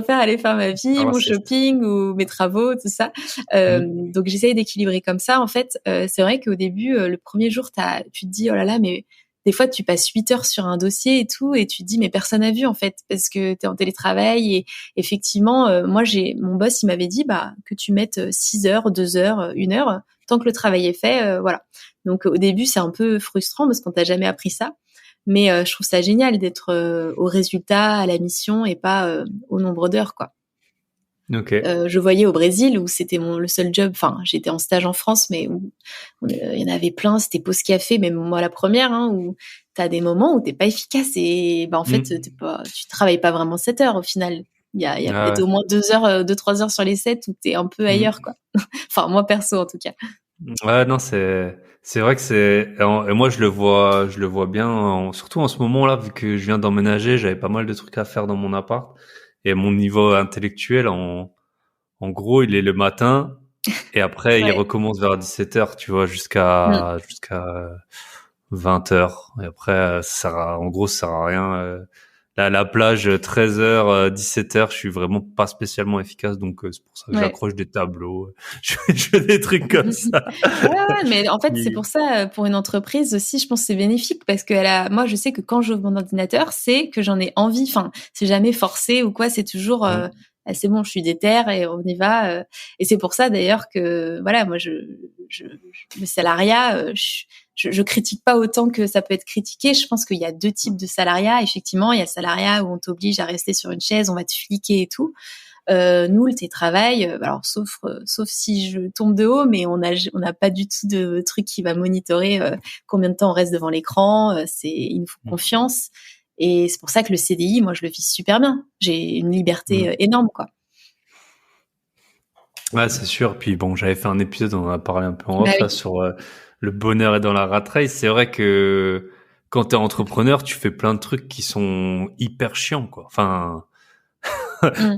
aller faire ma vie, mon shopping ou mes travaux, tout ça. Donc j'essaye d'équilibrer comme ça. En fait, c'est vrai qu'au début, le premier jour, tu te dis oh là là, mais des fois tu passes 8 heures sur un dossier et tout, et tu te dis mais personne n'a vu en fait, parce que t'es en télétravail. Et effectivement, moi mon boss il m'avait dit bah que tu mettes 6 heures, 2 heures, 1 heure, tant que le travail est fait, voilà. Donc au début c'est un peu frustrant parce qu'on t'a jamais appris ça. Mais je trouve ça génial d'être au résultat, à la mission, et pas au nombre d'heures, quoi. Okay. Je voyais au Brésil où c'était le seul job. Enfin, j'étais en stage en France, mais où il y en avait plein. C'était pause café, même moi la première, où t'as des moments où t'es pas efficace et en fait tu travailles pas vraiment 7 heures au final. Il y a peut-être au moins 2 heures, 2-3 heures sur les 7 où t'es un peu ailleurs, quoi. Enfin, moi perso en tout cas. Ouais, non, c'est vrai que et moi je le vois bien, surtout en ce moment-là, vu que je viens d'emménager, j'avais pas mal de trucs à faire dans mon appart, et mon niveau intellectuel, en gros, il est le matin, et après il recommence vers 17h, tu vois, jusqu'à 20h, et après en gros ça sert à rien. La plage 13h, 17h, je suis vraiment pas spécialement efficace, donc c'est pour ça que j'accroche des tableaux, je fais des trucs comme ça. Ouais, mais en fait c'est pour ça, pour une entreprise aussi, je pense que c'est bénéfique, parce que moi je sais que quand j'ouvre mon ordinateur, c'est que j'en ai envie. Enfin, c'est jamais forcé ou quoi, c'est toujours c'est bon, je suis déter et on y va. Et c'est pour ça d'ailleurs que voilà, moi le salariat, je critique pas autant que ça peut être critiqué. Je pense qu'il y a 2 types de salariat. Effectivement, il y a le salariat où on t'oblige à rester sur une chaise, on va te fliquer et tout. Nous, le télétravail, alors sauf si je tombe de haut, mais on n'a pas du tout de truc qui va monitorer combien de temps on reste devant l'écran. Il nous faut confiance. Et c'est pour ça que le CDI, moi, je le vis super bien. J'ai une liberté énorme, quoi. Ouais, c'est sûr. Puis bon, j'avais fait un épisode, on en a parlé un peu en off, là, sur le bonheur est dans la rat race. C'est vrai que quand t'es entrepreneur, tu fais plein de trucs qui sont hyper chiants, quoi. Enfin,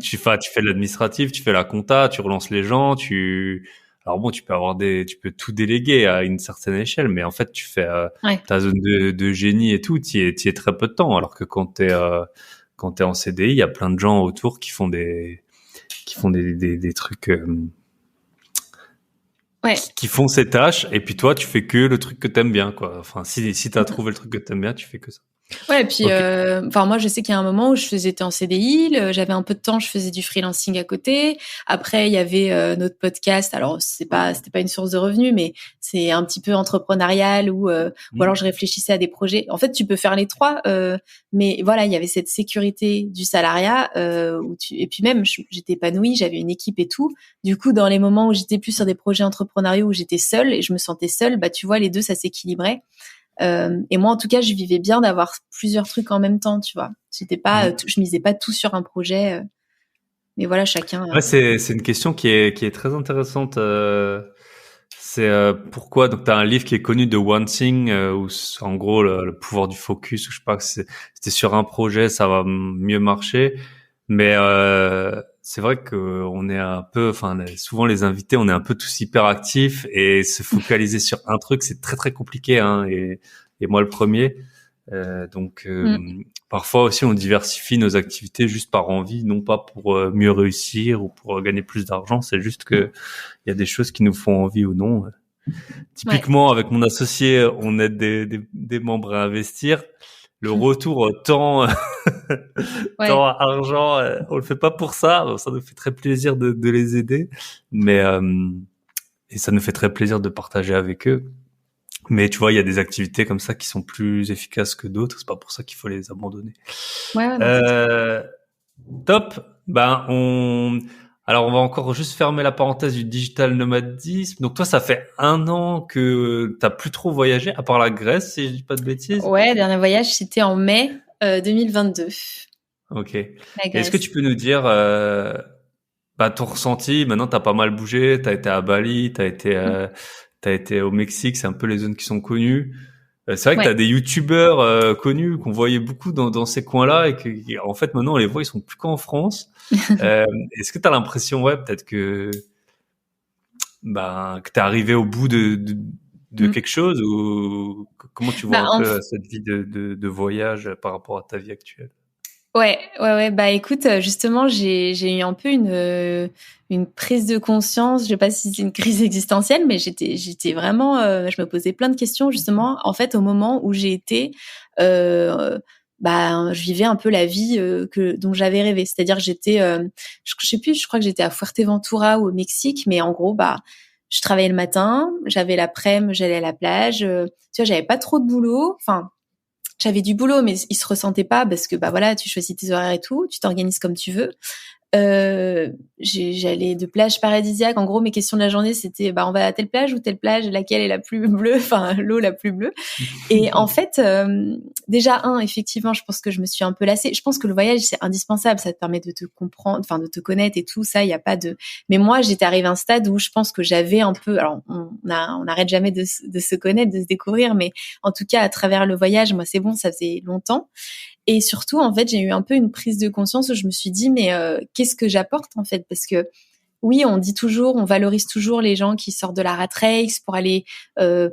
tu fais de l'administratif, tu fais la compta, tu relances les gens, alors bon, tu peux tout déléguer à une certaine échelle, mais en fait, tu fais ta zone de génie et tout, t'y es très peu de temps. Alors que quand t'es en CDI, il y a plein de gens autour qui font des trucs, qui font ces tâches, et puis toi, tu fais que le truc que t'aimes bien, quoi. Enfin, si t'as trouvé le truc que t'aimes bien, tu fais que ça. Ouais, et puis, moi, je sais qu'il y a un moment où j'étais en CDI, j'avais un peu de temps, je faisais du freelancing à côté. Après, il y avait notre podcast. Alors, c'était pas une source de revenus, mais c'est un petit peu entrepreneurial ou alors je réfléchissais à des projets. En fait, tu peux faire les 3, mais voilà, il y avait cette sécurité du salariat et puis même, j'étais épanouie, j'avais une équipe et tout. Du coup, dans les moments où j'étais plus sur des projets entrepreneuriaux où j'étais seule et je me sentais seule, bah tu vois, les deux, ça s'équilibrait. Et moi, en tout cas, je vivais bien d'avoir plusieurs trucs en même temps, tu vois. Je misais pas tout sur un projet. Mais voilà, chacun. Ouais, c'est une question qui est très intéressante. C'est pourquoi, donc t'as un livre qui est connu de One Thing, où en gros le pouvoir du focus, ou je sais pas, que c'était sur un projet, ça va mieux marcher. Mais c'est vrai que on est un peu, enfin souvent les invités, on est un peu tous hyper actifs, et se focaliser sur un truc, c'est très très compliqué, hein. Et moi le premier. Donc parfois aussi on diversifie nos activités juste par envie, non pas pour mieux réussir ou pour gagner plus d'argent. C'est juste que il y a des choses qui nous font envie ou non. Typiquement, avec mon associé, on aide des membres à investir. Le retour temps, temps, argent, on le fait pas pour ça. Ça nous fait très plaisir de les aider, mais et ça nous fait très plaisir de partager avec eux. Mais tu vois, il y a des activités comme ça qui sont plus efficaces que d'autres. C'est pas pour ça qu'il faut les abandonner. Top. Alors, on va encore juste fermer la parenthèse du digital nomadisme. Donc toi, ça fait 1 an que t'as plus trop voyagé, à part la Grèce, si je dis pas de bêtises. Ouais, le dernier voyage, c'était en mai 2022. Ok. Est-ce que tu peux nous dire ton ressenti? Maintenant, t'as pas mal bougé. T'as été à Bali, t'as t'as été au Mexique, c'est un peu les zones qui sont connues. C'est vrai que Ouais. t'as des youtubeurs connus qu'on voyait beaucoup dans ces coins-là et que en fait maintenant on les voit, ils sont plus qu'en France. Est-ce que t'as l'impression, ouais, peut-être que t'es arrivé au bout de Mm. quelque chose, ou comment tu vois Bah, un peu cette vie de voyage par rapport à ta vie actuelle? ouais. Bah, écoute, justement, j'ai eu un peu une prise de conscience. Je sais pas si c'est une crise existentielle, mais j'étais vraiment, je me posais plein de questions, justement, en fait, au moment où j'ai été, bah, je vivais un peu la vie dont j'avais rêvé. C'est-à-dire, j'étais, je sais plus, je crois que j'étais à Fuerteventura ou au Mexique, mais en gros, bah, je travaillais le matin, j'avais l'après-midi, j'allais à la plage. Tu vois, j'avais pas trop de boulot. Enfin, j'avais du boulot, mais il se ressentait pas parce que bah voilà, tu choisis tes horaires et tout, tu t'organises comme tu veux. J'allais de plage paradisiaque. En gros, mes questions de la journée, c'était bah on va à telle plage ou telle plage, laquelle est la plus bleue, enfin l'eau la plus bleue. Et en fait, déjà effectivement, je pense que je me suis un peu lassée. Je pense que le voyage c'est indispensable, ça te permet de te comprendre, enfin de te connaître et tout ça. Il y a pas de. Mais moi, j'étais arrivée à un stade où je pense que j'avais un peu. Alors, on n'arrête jamais de se connaître, de se découvrir, mais en tout cas à travers le voyage, moi c'est bon, ça faisait longtemps. Et surtout, en fait, j'ai eu un peu une prise de conscience où je me suis dit, mais qu'est-ce que j'apporte en fait? Parce que oui, on dit toujours, on valorise toujours les gens qui sortent de la rat race pour aller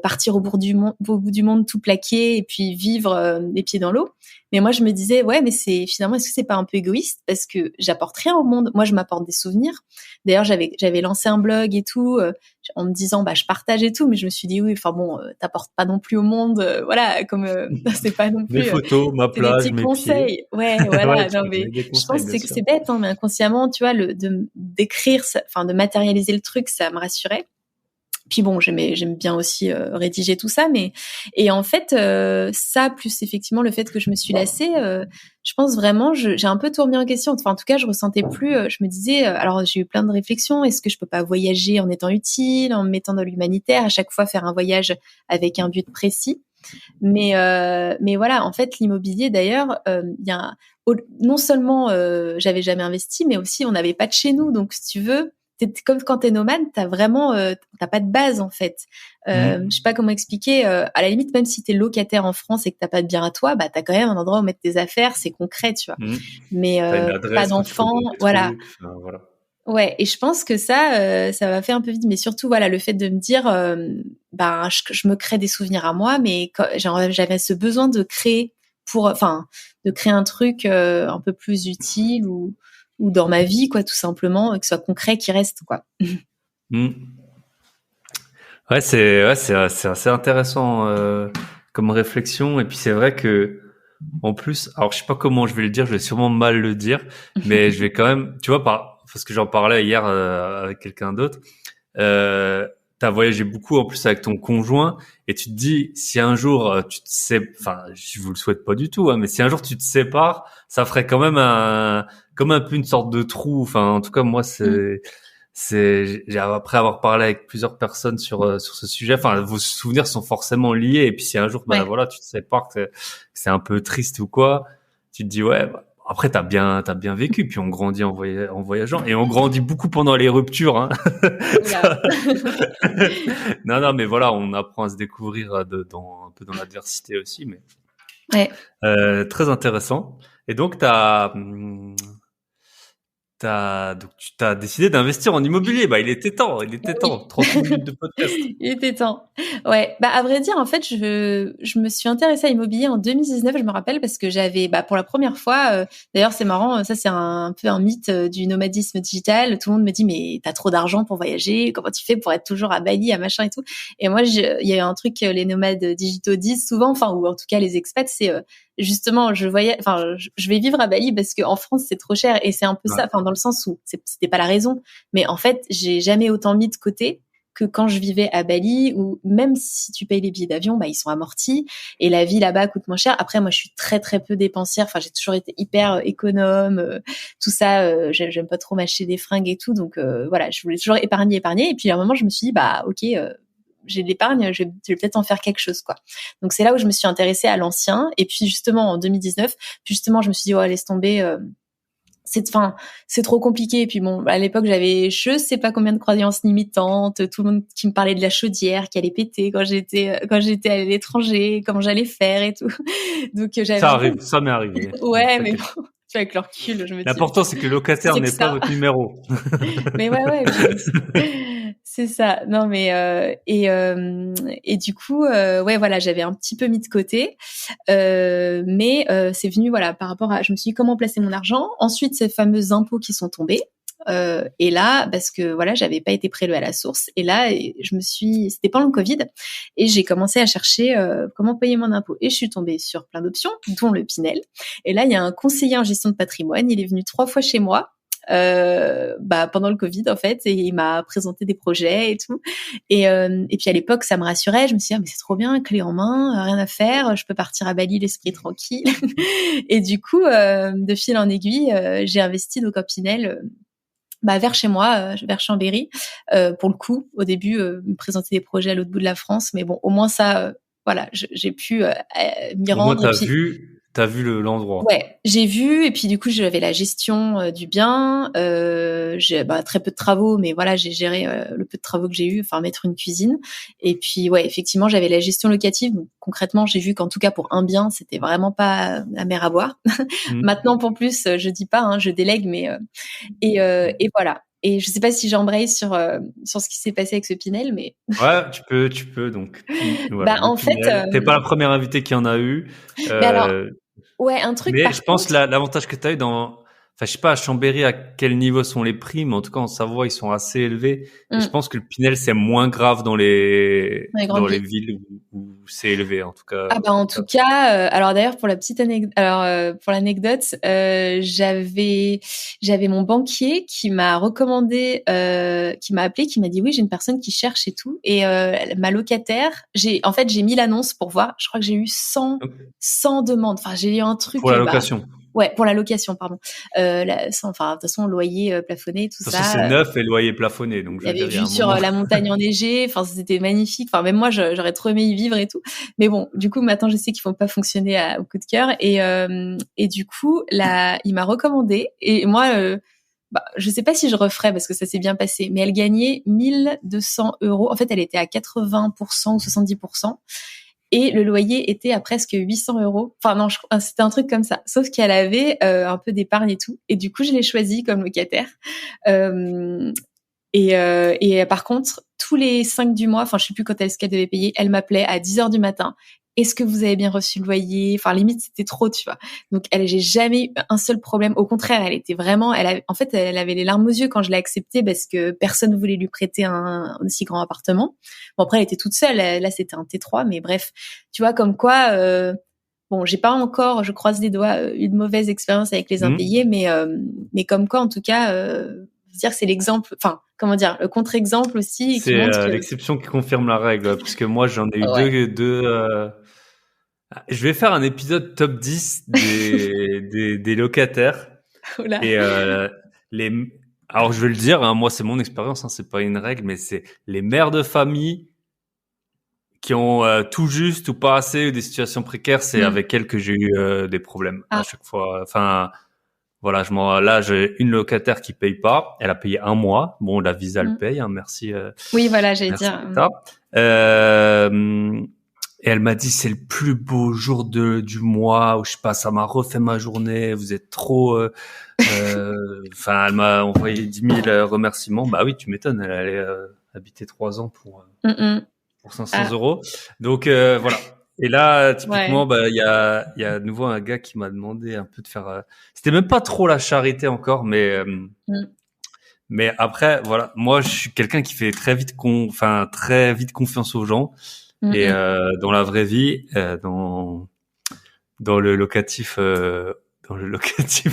partir au bout du monde tout plaqué et puis vivre les pieds dans l'eau. Mais moi, je me disais, ouais, mais c'est finalement, est-ce que c'est pas un peu égoïste parce que j'apporte rien au monde. Moi, je m'apporte des souvenirs. D'ailleurs, j'avais lancé un blog et tout en me disant, bah, je partage et tout, mais je me suis dit, oui, enfin bon, t'apportes pas non plus au monde, voilà, comme c'est pas non Mes plus. photos, ma C'est des plage, petits mes pieds. conseils. Ouais, Ouais, voilà. tu Non, peux mais donner des je conseils, pense bien que sûr. c'est bête, hein, mais inconsciemment, tu vois, d'écrire, enfin, de matérialiser le truc, ça me rassurait. Puis bon, j'aime bien aussi rédiger tout ça, mais et en fait ça plus effectivement le fait que je me suis lassée, je pense vraiment j'ai un peu tout remis en question. Enfin en tout cas, je ressentais plus. Je me disais, alors j'ai eu plein de réflexions. Est-ce que je peux pas voyager en étant utile, en me mettant dans l'humanitaire, à chaque fois faire un voyage avec un but précis. Mais voilà, en fait, l'immobilier, d'ailleurs, il y a non seulement j'avais jamais investi, mais aussi on n'avait pas de chez nous. Donc, si tu veux, comme quand t'es nomade, t'as vraiment, t'as pas de base en fait. Je sais pas comment expliquer. À la limite, même si t'es locataire en France et que t'as pas de bien à toi, bah t'as quand même un endroit où mettre tes affaires, c'est concret, tu vois. Mmh. Mais T'as une pas adresse où tu peux d'enfant, mettre tes voilà. trucs, enfin, voilà. Ouais, et je pense que ça m'a fait un peu vite, mais surtout voilà le fait de me dire, ben je me crée des souvenirs à moi, mais j'avais ce besoin de créer enfin, de créer un truc un peu plus utile ou dans ma vie quoi, tout simplement, que ce soit concret, qui reste quoi. Mmh. C'est assez intéressant comme réflexion, et puis c'est vrai que en plus, alors je sais pas comment je vais le dire, je vais sûrement mal le dire, mais je vais quand même, tu vois, parce que j'en parlais hier avec quelqu'un d'autre. T'as voyagé beaucoup en plus avec ton conjoint, et tu te dis, si un jour tu te enfin, je vous le souhaite pas du tout, hein, mais si un jour tu te sépares, ça ferait quand même comme un peu une sorte de trou. Enfin, en tout cas, moi, Mm. j'ai après avoir parlé avec plusieurs personnes sur ce sujet. Enfin, vos souvenirs sont forcément liés, et puis si un jour, bah Ouais. voilà, tu te sépares, que c'est un peu triste ou quoi, tu te dis ouais. Bah, après, t'as bien vécu, puis on grandit en voyageant, et on grandit beaucoup pendant les ruptures, hein. Oula. Non, mais voilà, on apprend à se découvrir un peu dans l'adversité aussi, mais très intéressant. Et donc, donc tu t'as décidé d'investir en immobilier. Bah, il était temps. Ouais. 30 minutes de podcast. Il était temps. Ouais, bah à vrai dire, en fait, je me suis intéressée à l'immobilier en 2019, je me rappelle, parce que j'avais, bah pour la première fois, d'ailleurs c'est marrant, ça c'est un peu un mythe du nomadisme digital. Tout le monde me dit mais t'as trop d'argent pour voyager, comment tu fais pour être toujours à Bali, à machin et tout. Et moi, il y a un truc que les nomades digitaux disent souvent, enfin ou en tout cas les expats, c'est justement je vais vivre à Bali parce qu'en France c'est trop cher, et c'est un peu Ouais. ça, enfin dans le sens où c'était pas la raison, mais en fait j'ai jamais autant mis de côté que quand je vivais à Bali, où même si tu payes les billets d'avion, bah ils sont amortis et la vie là-bas coûte moins cher. Après moi je suis très très peu dépensière, enfin j'ai toujours été hyper économe, tout ça, j'aime pas trop m'acheter des fringues et tout, donc voilà, je voulais toujours épargner et puis à un moment je me suis dit bah OK, j'ai de l'épargne, je vais peut-être en faire quelque chose quoi. Donc c'est là où je me suis intéressée à l'ancien, et puis justement en 2019, puis justement je me suis dit ouais laisse tomber, c'est trop compliqué. Et puis bon, à l'époque, j'avais je sais pas combien de croyances limitantes, tout le monde qui me parlait de la chaudière qui allait péter quand j'étais à l'étranger, comment j'allais faire et tout. Donc j'avais Ça arrive, ça m'est arrivé. ouais, mais bon, tu vois, avec le recul, je me dis L'important, c'est que le locataire c'est que n'ait pas ça. votre numéro. Mais ouais, c'est ça. Non, mais et du coup, ouais, voilà, j'avais un petit peu mis de côté, mais c'est venu, voilà, par rapport à, je me suis dit comment placer mon argent. Ensuite, ces fameux impôts qui sont tombés. Et là, parce que voilà, j'avais pas été prélevée à la source. Et là, c'était pendant le Covid, et j'ai commencé à chercher comment payer mon impôt. Et je suis tombée sur plein d'options, dont le Pinel. Et là, il y a un conseiller en gestion de patrimoine. Il est venu 3 fois chez moi. Pendant le Covid en fait, et il m'a présenté des projets et tout, et puis à l'époque ça me rassurait, je me suis dit mais c'est trop bien, clé en main, rien à faire, je peux partir à Bali l'esprit tranquille. Et du coup de fil en aiguille, j'ai investi donc en Pinel vers chez moi, vers Chambéry. Pour le coup, au début, me présenter des projets à l'autre bout de la France, mais bon, au moins ça, voilà, j'ai pu m'y Au moins, rendre. Et puis, t'as vu l'endroit. ouais, j'ai vu, et puis du coup j'avais la gestion du bien. J'ai très peu de travaux, mais voilà, j'ai géré le peu de travaux que j'ai eu, enfin mettre une cuisine. Et puis ouais, effectivement j'avais la gestion locative. Donc concrètement j'ai vu qu'en tout cas pour un bien c'était vraiment pas la mer à boire. Maintenant pour plus je dis pas, hein, je délègue, mais et voilà. Et je sais pas si j'embraye sur ce qui s'est passé avec ce Pinel, mais Ouais, tu peux donc. Voilà, le en fait, Pinel. T'es pas la première invitée qui en a eu. mais alors ouais, un truc Mais par je pense contre. l'avantage que tu as eu enfin, je sais pas à Chambéry à quel niveau sont les prix, mais en tout cas en Savoie ils sont assez élevés. Et je pense que le Pinel c'est moins grave dans Dans les dans grandes les villes. villes où c'est élevé en tout cas. Ah bah en tout cas, alors d'ailleurs pour la petite anecdote, pour l'anecdote, j'avais mon banquier qui m'a recommandé, qui m'a appelé, qui m'a dit oui j'ai une personne qui cherche et tout, et ma locataire, j'ai mis l'annonce pour voir, je crois que j'ai eu 100 demandes, enfin j'ai eu un truc Pour la location. Ouais, pour la location, pardon. De toute façon, loyer plafonné, tout De toute façon, ça. c'est neuf et loyer plafonné, donc Il je y veux avait dire, il y a vue un sur moment. la montagne enneigée. Enfin, c'était magnifique. Enfin, même moi, j'aurais trop aimé y vivre et tout. Mais bon, du coup, maintenant, je sais qu'il faut pas fonctionner au coup de cœur. Et du coup, il m'a recommandé. Et moi, je sais pas si je referais parce que ça s'est bien passé. Mais elle gagnait 1 200 euros. En fait, elle était à 80% ou 70%. Et le loyer était à presque 800 euros. Enfin non, c'était un truc comme ça. Sauf qu'elle avait un peu d'épargne et tout. Et du coup, je l'ai choisie comme locataire. Euh, et par contre, tous les 5 du mois, enfin, je sais plus quand est-ce qu'elle devait payer, elle m'appelait à 10 heures du matin. Est-ce que vous avez bien reçu le loyer? Enfin, limite, c'était trop, tu vois. Donc, j'ai jamais eu un seul problème. Au contraire, elle était vraiment, en fait, elle avait les larmes aux yeux quand je l'ai acceptée parce que personne ne voulait lui prêter un aussi grand appartement. Bon, après, elle était toute seule. Là, c'était un T3, mais bref. Tu vois, comme quoi, bon, j'ai pas encore, je croise les doigts, eu de mauvaise expérience avec les impayés, mais comme quoi, en tout cas, dire que c'est l'exemple, enfin, comment dire, le contre-exemple aussi, qui C'est montre que, l'exception qui confirme la règle, puisque moi j'en ai eu ouais. deux. Je vais faire un épisode top 10 des locataires. Oula. Et les, alors je vais le dire, hein, moi c'est mon expérience, hein, c'est pas une règle, mais c'est les mères de famille qui ont tout juste ou pas assez ou des situations précaires, c'est avec elles que j'ai eu des problèmes à chaque fois. Enfin, voilà, là j'ai une locataire qui paye pas, elle a payé 1 mois. Bon, la Visa le paye, hein, merci. Oui, voilà, j'allais merci dire. l'État. Et elle m'a dit c'est le plus beau jour du mois où je sais pas, ça m'a refait ma journée. Vous êtes trop. Enfin, elle m'a envoyé 10 000 remerciements. Bah oui, tu m'étonnes. Elle allait habiter 3 ans pour 500 euros. Donc voilà. Et là, typiquement, il y a de nouveau un gars qui m'a demandé un peu de faire. C'était même pas trop la charité encore, mais après, voilà. Moi, je suis quelqu'un qui fait très vite confiance aux gens. Et dans la vraie vie, dans le locatif,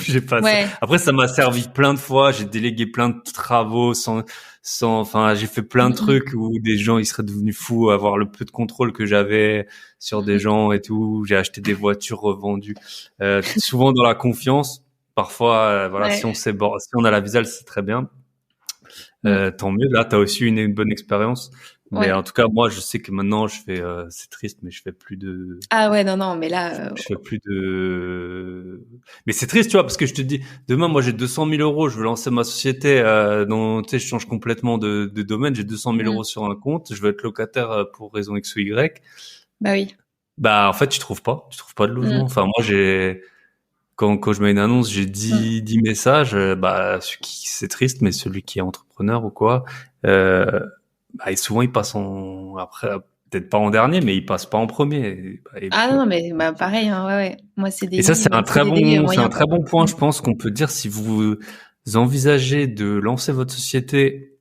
j'ai pas. Ouais. Après, ça m'a servi plein de fois. J'ai délégué plein de travaux enfin, j'ai fait plein de trucs où des gens ils seraient devenus fous, avoir le peu de contrôle que j'avais sur des gens et tout. J'ai acheté des voitures revendues, souvent dans la confiance. Parfois, voilà, si on a la visa, c'est très bien. Tant mieux. Là, t'as aussi une bonne expérience. Mais en tout cas, moi, je sais que maintenant, je fais, c'est triste, mais je fais plus de, Ah ouais, non, mais là, je fais plus de, mais c'est triste, tu vois, parce que je te dis, demain, moi, j'ai 200 000 euros, je veux lancer ma société, dont, tu sais, je change complètement de domaine, j'ai 200 000 euros sur un compte, je veux être locataire pour raison X ou Y. bah oui. Bah, en fait, tu trouves pas de logement. Enfin, moi, quand je mets une annonce, j'ai 10 messages, c'est triste, mais celui qui est entrepreneur ou quoi, et souvent, il passe après, peut-être pas en dernier, mais il passe pas en premier. Et Ah puis, non, mais bah pareil, hein, ouais, ouais. Moi, et ça, CDD c'est un moyen, très quoi. bon point, je pense, qu'on peut dire si vous envisagez de lancer votre société,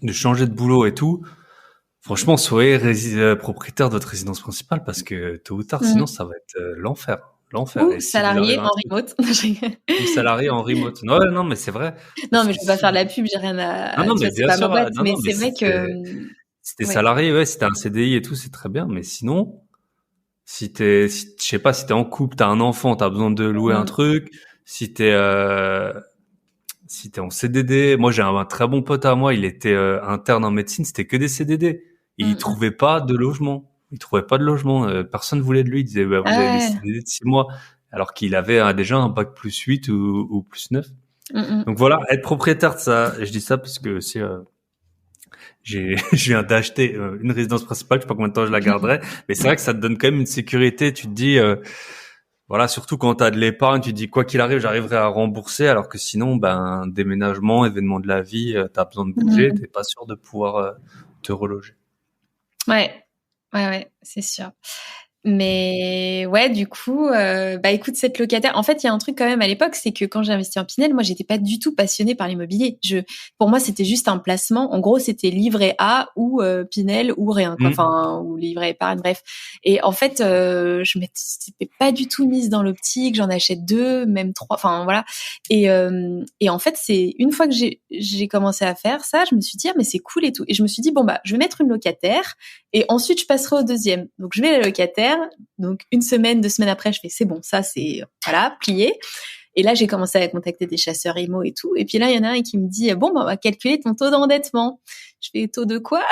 de changer de boulot et tout. Franchement, soyez propriétaire de votre résidence principale parce que tôt ou tard, sinon, ça va être l'enfer. L'enfer. Ou Et si vous arrivez salarié à un en truc, remote. ou salarié en remote. Non, ouais, non, mais c'est vrai. Non, Parce mais que je vais pas faire de la pub, j'ai rien non, non, tu mais vois, c'est bien pas ma sûr, boîte, non, mais non, mais c'est vrai que, si t'es ouais. salarié, ouais, si t'as un CDI et tout, c'est très bien. Mais sinon, je sais pas, si t'es en couple, t'as un enfant, t'as besoin de louer un Mm, truc. Si t'es en CDD, moi j'ai un très bon pote à moi, il était interne en médecine, c'était que des CDD. Et il mm. trouvait pas de logement. Il trouvait pas de logement. Personne voulait de lui. Il disait, bah, vous Ah avez des ouais. CDD de 6 mois. Alors qu'il avait déjà un bac plus 8 ou plus 9. Mm, mm. Donc voilà, être propriétaire de ça, je dis ça parce que je viens d'acheter une résidence principale, je sais pas combien de temps je la garderai, mais c'est vrai que ça te donne quand même une sécurité. Tu te dis, voilà, surtout quand tu as de l'épargne, tu te dis quoi qu'il arrive, j'arriverai à rembourser, alors que sinon, ben déménagement, événement de la vie, tu as besoin de bouger, Mm. t'es pas sûr de pouvoir te reloger. Ouais, ouais, ouais, c'est sûr. Mais ouais, du coup, bah écoute, cette locataire. En fait, il y a un truc quand même à l'époque, c'est que quand j'ai investi en Pinel, moi, j'étais pas du tout passionnée par l'immobilier. Pour moi, c'était juste un placement. En gros, c'était livret A ou Pinel ou rien, quoi. Hmm. Enfin, ou livret épargne, bref. Et en fait, je m'étais pas du tout mise dans l'optique. J'en achète 2, même 3. Enfin voilà. Et en fait, c'est une fois que j'ai commencé à faire ça, je me suis dit ah mais c'est cool et tout. Et je me suis dit bon bah je vais mettre une locataire. Et ensuite, je passerai au deuxième. Donc, je vais à la locataire. Donc, 1 semaine, 2 semaines après, je fais, c'est bon, ça, c'est, voilà, plié. Et là, j'ai commencé à contacter des chasseurs IMO et tout. Et puis là, il y en a un qui me dit, bon, bah, on va calculer ton taux d'endettement. Je fais, taux de quoi?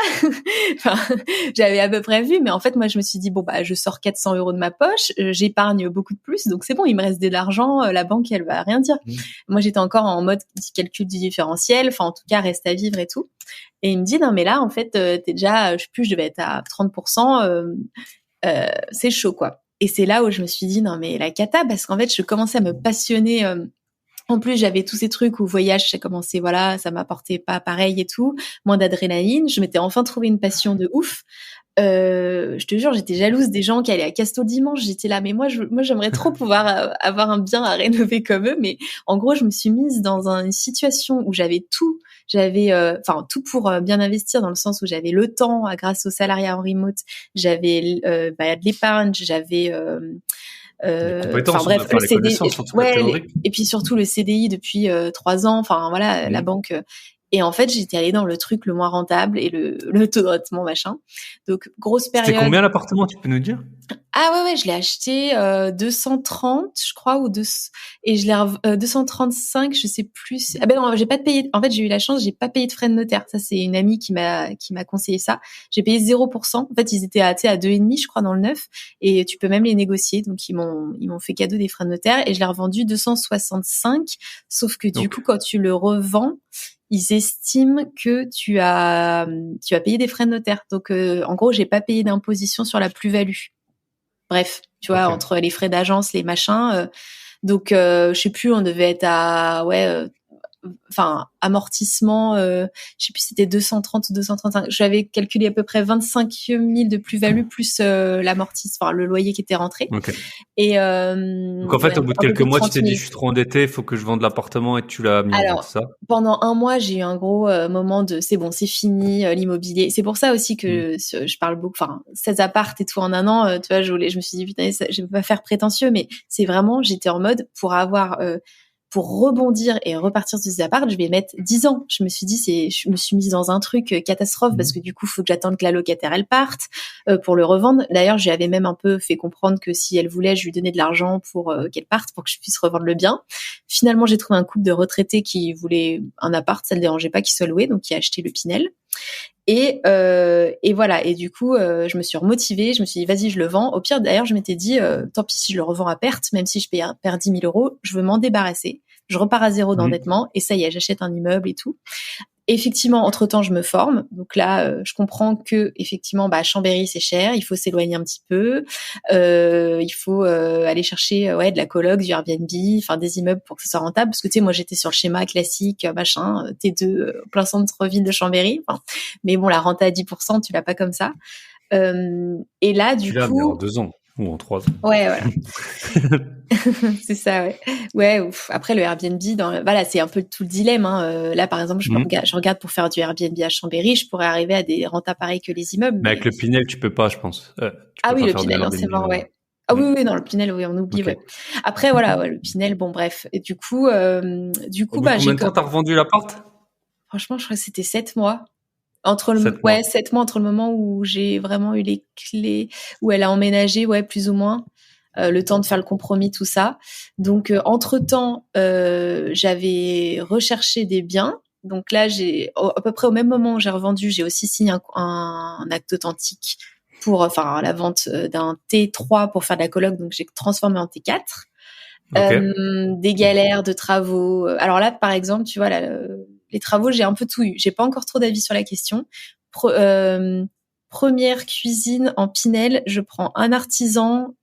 Enfin, j'avais à peu près vu, mais en fait, moi, je me suis dit, bon, bah, je sors 400 € de ma poche, j'épargne beaucoup de plus, donc c'est bon, il me reste de l'argent, la banque, elle va rien dire. Moi, j'étais encore en mode calcul du différentiel, enfin, en tout cas, reste à vivre et tout. Et il me dit, non, mais là, en fait, t'es déjà, je sais plus, je devais être à 30%, c'est chaud, quoi. Et c'est là où je me suis dit, non, mais la cata, parce qu'en fait, je commençais à me passionner. En plus, j'avais tous ces trucs où voyage, ça commençait, voilà, ça m'apportait pas pareil et tout, moins d'adrénaline. Je m'étais enfin trouvé une passion de ouf. Je te jure, j'étais jalouse des gens qui allaient à Casto dimanche. J'étais là, mais moi, j'aimerais trop pouvoir avoir un bien à rénover comme eux. Mais en gros, je me suis mise dans une situation où j'avais tout. J'avais, enfin, tout pour bien investir dans le sens où j'avais le temps grâce au salariat en remote. J'avais de l'épargne, j'avais Les enfin compétences, bref, enfin le les CDI, connaissances, en tout cas ouais, théoriques. et puis surtout le CDI depuis 3 ans. Enfin voilà, la banque. Et en fait, j'étais allée dans le truc le moins rentable et le taux de rendement machin. Donc grosse C'était période. combien l'appartement, tu peux nous dire? Ah ouais, ouais, je l'ai acheté 230, je crois, et je l'ai 235, je sais plus. Ah ben non, j'ai pas de payer. En fait, j'ai eu la chance, j'ai pas payé de frais de notaire. Ça, c'est une amie qui m'a conseillé ça. J'ai payé 0%. En fait, ils étaient à 2,5, je crois, dans le neuf, et tu peux même les négocier. Donc ils m'ont fait cadeau des frais de notaire et je l'ai revendu 265. Sauf que du Donc, coup, quand tu le revends, ils estiment que tu as payé des frais de notaire. Donc en gros, j'ai pas payé d'imposition sur la plus-value. Bref, tu vois, ok. entre les frais d'agence, les machins. Donc, je sais plus, on devait être à, ouais, enfin, amortissement, je sais plus, c'était 230 ou 235. J'avais calculé à peu près 25 000 de plus-value plus l'amortissement, enfin, le loyer qui était rentré. Ok. Et Donc en fait, ouais, au bout de un peu quelques plus de mois, tu 30 t'es dit, 000. je suis trop endetté, il faut que je vende l'appartement et tu l'as mis en vente, Alors, c'est ça? pendant un mois, j'ai eu un gros moment de c'est bon, c'est fini, l'immobilier. C'est pour ça aussi que je parle beaucoup, enfin, 16 apparts et tout en un an, tu vois, je me suis dit, putain, je vais pas faire prétentieux, mais c'est vraiment, j'étais en mode pour rebondir et repartir sur ces apparts, je vais mettre 10 ans. Je me suis dit, je me suis mise dans un truc catastrophe parce que du coup, il faut que j'attende que la locataire, elle parte pour le revendre. D'ailleurs, je lui avais même un peu fait comprendre que si elle voulait, je lui donnais de l'argent pour qu'elle parte, pour que je puisse revendre le bien. Finalement, j'ai trouvé un couple de retraités qui voulaient un appart, ça ne le dérangeait pas qu'il soit loué, donc qui a acheté le Pinel. Et voilà. Et du coup, je me suis remotivée. Je me suis dit, vas-y, je le vends. Au pire, d'ailleurs, je m'étais dit, tant pis si je le revends à perte, même si je perds 10 000 euros, je veux m'en débarrasser. Je repars à zéro d'endettement. Et ça y est, j'achète un immeuble et tout. Effectivement, entre-temps, je me forme. Donc là, je comprends que effectivement, Chambéry, c'est cher. Il faut s'éloigner un petit peu. Il faut aller chercher de la coloc, du Airbnb, enfin des immeubles pour que ça soit rentable. Parce que tu sais, moi, j'étais sur le schéma classique, T2, plein centre-ville de Chambéry. Enfin, mais bon, la rente à 10%, tu l'as pas comme ça. Et là, du Tu l'as, mais en coup, 2 ans ou en 3 ans. ouais, voilà. C'est ça, ouais. Ouais, après le Airbnb, voilà, c'est un peu tout le dilemme. Hein. Là, par exemple, je regarde pour faire du Airbnb à Chambéry, je pourrais arriver à des rentes pareilles que les immeubles. Mais avec le Pinel, tu peux pas, je pense. Ah oui, pas le faire Pinel, non, c'est mort, ouais. Ah oui, non, le Pinel, oui, on oublie, ouais. Après, voilà, ouais, le Pinel, bon, bref. Et du coup, combien de temps t'as revendu l'appart? Franchement, je crois que c'était 7 mois. 7 mois entre le moment où j'ai vraiment eu les clés, où elle a emménagé, plus ou moins. Le temps de faire le compromis, tout ça. Donc, entre-temps, j'avais recherché des biens. Donc là, à peu près au même moment où j'ai revendu, j'ai aussi signé un acte authentique pour la vente d'un T3 pour faire de la coloc. Donc, j'ai transformé en T4. Des galères de travaux. Alors là, par exemple, tu vois, les travaux, j'ai un peu tout eu. J'ai pas encore trop d'avis sur la question. Première cuisine en Pinel, je prends un artisan,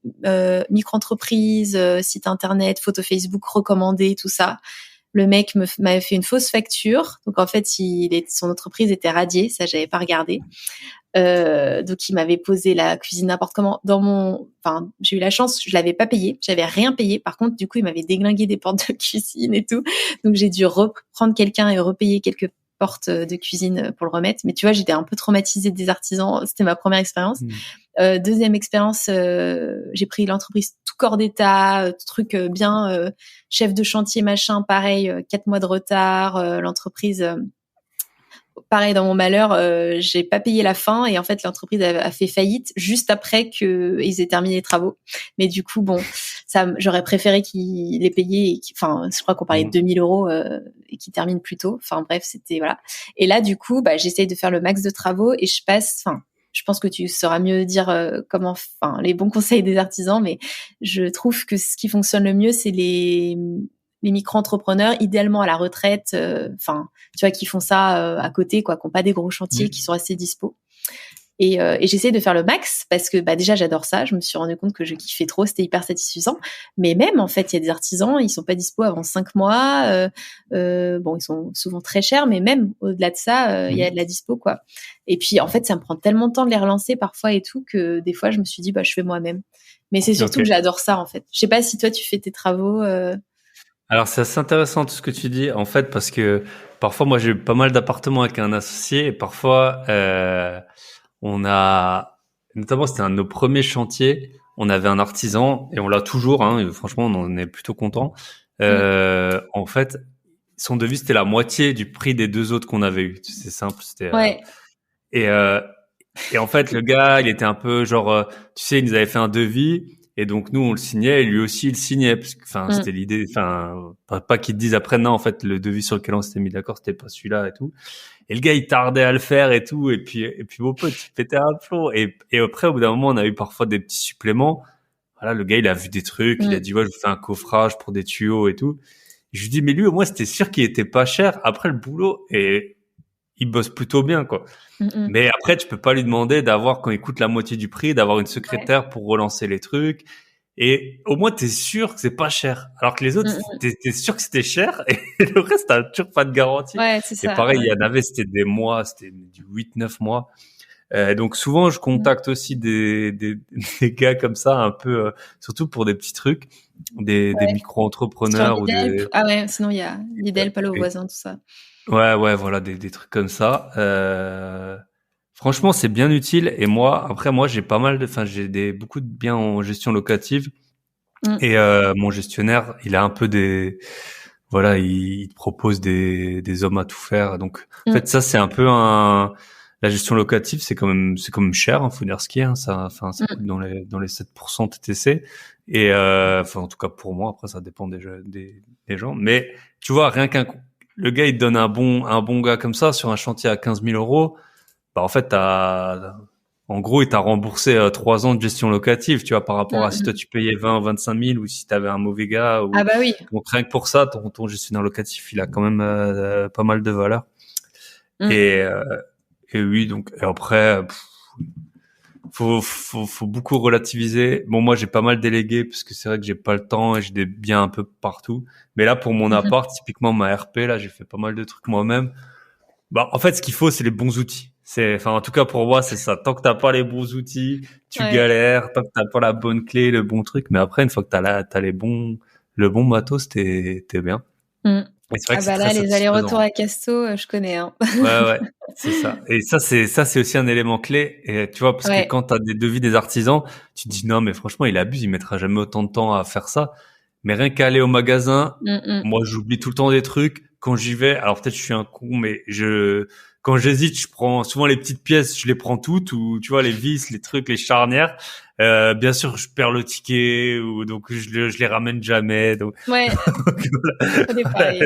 micro-entreprise, site internet, photo Facebook recommandé, tout ça. Le mec m'avait fait une fausse facture. Donc, en fait, son entreprise était radiée. Ça, j'avais pas regardé. Donc, il m'avait posé la cuisine n'importe comment j'ai eu la chance, je l'avais pas payé. J'avais rien payé. Par contre, du coup, il m'avait déglingué des portes de cuisine et tout. Donc, j'ai dû reprendre quelqu'un et repayer quelques portes de cuisine pour le remettre. Mais tu vois, j'étais un peu traumatisée des artisans. C'était ma première expérience. Deuxième expérience, j'ai pris l'entreprise tout corps d'état, truc bien, chef de chantier, machin, pareil, 4 mois de retard, l'entreprise, pareil, dans mon malheur, j'ai pas payé la fin et en fait, l'entreprise a fait faillite juste après qu'ils aient terminé les travaux. Mais du coup, bon, j'aurais préféré qu'ils les payaient, je crois qu'on parlait de 2 000 euros et qu'ils terminent plus tôt. Enfin bref, c'était, voilà. Et là, du coup, j'essaye de faire le max de travaux et je pense que tu sauras mieux dire les bons conseils des artisans, mais je trouve que ce qui fonctionne le mieux, c'est les micro-entrepreneurs, idéalement à la retraite, tu vois, qui font ça à côté, quoi, qui n'ont pas des gros chantiers, qui sont assez dispo. Et j'essaie de faire le max parce que déjà j'adore ça. Je me suis rendu compte que je kiffais trop, c'était hyper satisfaisant. Mais même en fait, il y a des artisans, ils sont pas dispo avant 5 mois. Bon, ils sont souvent très chers, mais même au-delà de ça, il y a de la dispo, quoi. Et puis en fait, ça me prend tellement de temps de les relancer parfois et tout que des fois je me suis dit je fais moi-même. Mais c'est surtout que j'adore ça en fait. Je sais pas si toi tu fais tes travaux. Alors c'est assez intéressant tout ce que tu dis en fait parce que parfois moi j'ai eu pas mal d'appartements avec un associé et parfois on a, notamment c'était un de nos premiers chantiers, on avait un artisan et on l'a toujours, hein, et franchement on en est plutôt content. En fait, son devis c'était la moitié du prix des 2 autres qu'on avait eu. C'est simple, c'était. Et en fait le gars il était un peu genre, tu sais, il nous avait fait un devis. Et donc nous on le signait et lui aussi il signait parce que c'était l'idée, pas qu'ils te disent après non en fait le devis sur lequel on s'était mis d'accord c'était pas celui-là et tout. Et le gars il tardait à le faire et tout et puis mon pote il pétait un plomb et après au bout d'un moment on a eu parfois des petits suppléments. Voilà, le gars il a vu des trucs, il a dit je vous fais un coffrage pour des tuyaux et tout. Et je lui dis mais lui au moins c'était sûr qu'il était pas cher après le boulot et il bosse plutôt bien quoi. Mais après tu peux pas lui demander d'avoir, quand il coûte la moitié du prix, d'avoir une secrétaire pour relancer les trucs. Et au moins t'es sûr que c'est pas cher. Alors que les autres t'es sûr que c'était cher et le reste t'as toujours pas de garantie. C'est ça. Et pareil, il y en avait, c'était des mois, c'était du 8-9 mois. Donc souvent je contacte aussi des gars comme ça un peu, surtout pour des petits trucs, des micro-entrepreneurs ou des... Ah ouais, sinon il y a Lidl, Palo Voisin, tout ça. Ouais, voilà, des trucs comme ça. Franchement, c'est bien utile. Et moi, j'ai pas mal j'ai beaucoup de biens en gestion locative. Et mon gestionnaire, il a un peu voilà, il te propose des hommes à tout faire. Donc, en fait, ça, c'est un peu la gestion locative, c'est quand même cher, hein, faut dire ce qu'il y a, hein, ça coûte dans les 7% TTC. Et, en tout cas, pour moi, après, ça dépend des gens. Mais, tu vois, rien le gars, il te donne un bon gars comme ça sur un chantier à 15 000 euros. bah en fait en gros, il t'a remboursé 3 ans de gestion locative, tu vois, par rapport à si toi tu payais 20 ou 25 000 ou si t'avais un mauvais gars. Ah bah oui. Donc rien que pour ça, ton gestionnaire locatif, il a quand même pas mal de valeur. Mm. Et, euh, et oui, donc et après, faut beaucoup relativiser. Bon, moi j'ai pas mal délégué parce que c'est vrai que j'ai pas le temps et j'ai des biens un peu partout. Mais là, pour mon appart, typiquement ma RP, là, j'ai fait pas mal de trucs moi-même. Bah, en fait, ce qu'il faut, c'est les bons outils. Enfin, en tout cas, pour moi, c'est ça. Tant que t'as pas les bons outils, tu Ouais. galères. Tant que t'as pas la bonne clé, le bon truc. Mais après, une fois que t'as le bon matos, t'es bien. Mm. Et c'est vrai Ah que c'est bah très là, les allers-retours satisfaisant. à Casto, je connais. Hein. Ouais, ouais, c'est ça. Et ça, c'est aussi un élément clé. Et tu vois, parce que Ouais. quand t'as des devis des artisans, tu te dis non, mais franchement, il abuse, il mettra jamais autant de temps à faire ça. Mais rien qu'à aller au magasin, Mm, moi, j'oublie tout le temps des trucs. Quand j'y vais, alors peut-être je suis un con, mais quand j'hésite, je prends souvent les petites pièces, je les prends toutes, ou tu vois, les vis, les trucs, les charnières. Bien sûr, je perds le ticket, ou donc je les ramène jamais. Donc, Ouais, voilà. on est pareil.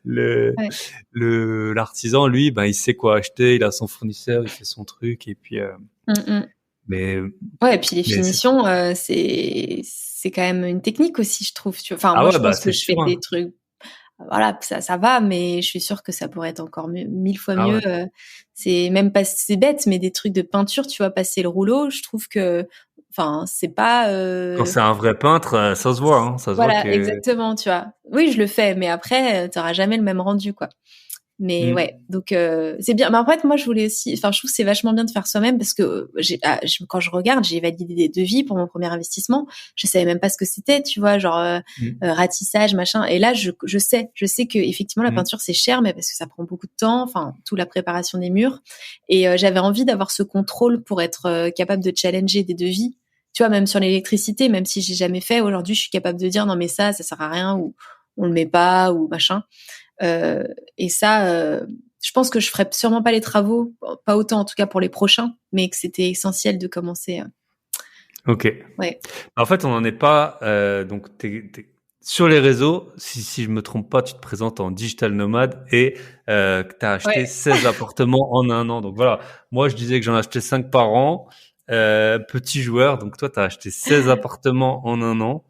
le Ouais. l'artisan, lui, ben il sait quoi acheter, il a son fournisseur, il fait son truc, et puis Mm. mais Ouais, et puis les mais finitions, c'est quand même une technique aussi, je trouve. Enfin, ah moi, ouais, je bah pense que c'est je fais sûr, hein. des trucs, voilà, ça va, mais je suis sûre que ça pourrait être encore mieux, 1000 fois Ah mieux. ouais. C'est même pas, c'est bête, mais des trucs de peinture, tu vois, passer le rouleau, je trouve que, enfin, c'est pas, Quand c'est un vrai peintre, ça se voit, hein, ça se voit voilà, que. exactement, tu vois. Oui, je le fais, mais après, t'auras jamais le même rendu, quoi. Mais Hmm. ouais, donc c'est bien. Mais en fait, moi, je voulais aussi. Enfin, je trouve que c'est vachement bien de faire soi-même parce que quand je regarde, j'ai validé des devis pour mon premier investissement. Je savais même pas ce que c'était, tu vois, genre Hmm. ratissage, machin. Et là, je sais que effectivement la Hmm. peinture c'est cher, mais parce que ça prend beaucoup de temps. Enfin, toute la préparation des murs. Et j'avais envie d'avoir ce contrôle pour être capable de challenger des devis. Tu vois, même sur l'électricité, même si j'ai jamais fait, aujourd'hui, je suis capable de dire non mais ça sert à rien ou on le met pas ou machin. Euh, et ça, je pense que je ferai sûrement pas les travaux, pas autant en tout cas pour les prochains, mais que c'était essentiel de commencer. Ok. Ouais, En fait, on n'en est pas. Donc, sur les réseaux. Si je me trompe pas, tu te présentes en digital nomade et que tu as acheté ouais, 16 appartements en un an. Donc voilà. Moi, je disais que j'en achetais 5 par an. Petit joueur. Donc toi, tu as acheté 16 appartements en un an.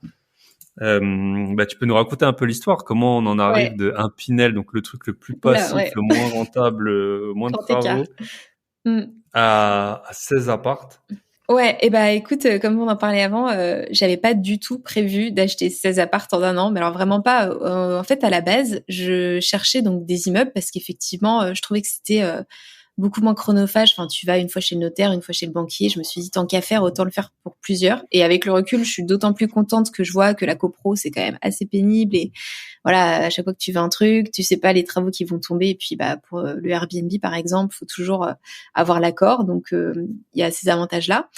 Bah, tu peux nous raconter un peu l'histoire, comment on en arrive ouais. de un Pinel, donc le truc le plus Oula, passif, ouais. le moins rentable, moins de Grand écart. travaux, Mm. à 16 appartes. Ouais, et bah écoute, comme on en parlait avant, j'avais pas du tout prévu d'acheter 16 apparts en un an, mais alors vraiment pas. En fait, à la base, je cherchais donc des immeubles parce qu'effectivement, je trouvais que c'était beaucoup moins chronophage. Enfin, tu vas une fois chez le notaire, une fois chez le banquier. Je me suis dit, tant qu'à faire, autant le faire pour plusieurs. Et avec le recul, je suis d'autant plus contente que je vois que la copro, c'est quand même assez pénible. Et voilà, à chaque fois que tu veux un truc, tu sais pas les travaux qui vont tomber. Et puis, bah, pour le Airbnb, par exemple, faut toujours avoir l'accord. Donc, il y a ces avantages-là.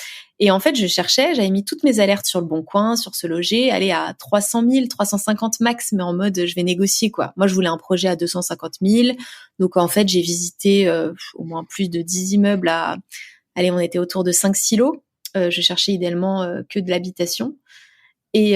Et en fait, je cherchais, j'avais mis toutes mes alertes sur le Bon Coin, sur Se Loger, aller à 300 000, 350 max, mais en mode, je vais négocier, quoi. Moi, je voulais un projet à 250 000. Donc, en fait, j'ai visité au moins plus de 10 immeubles allez, on était autour de 5 silos. Je cherchais idéalement que de l'habitation. Et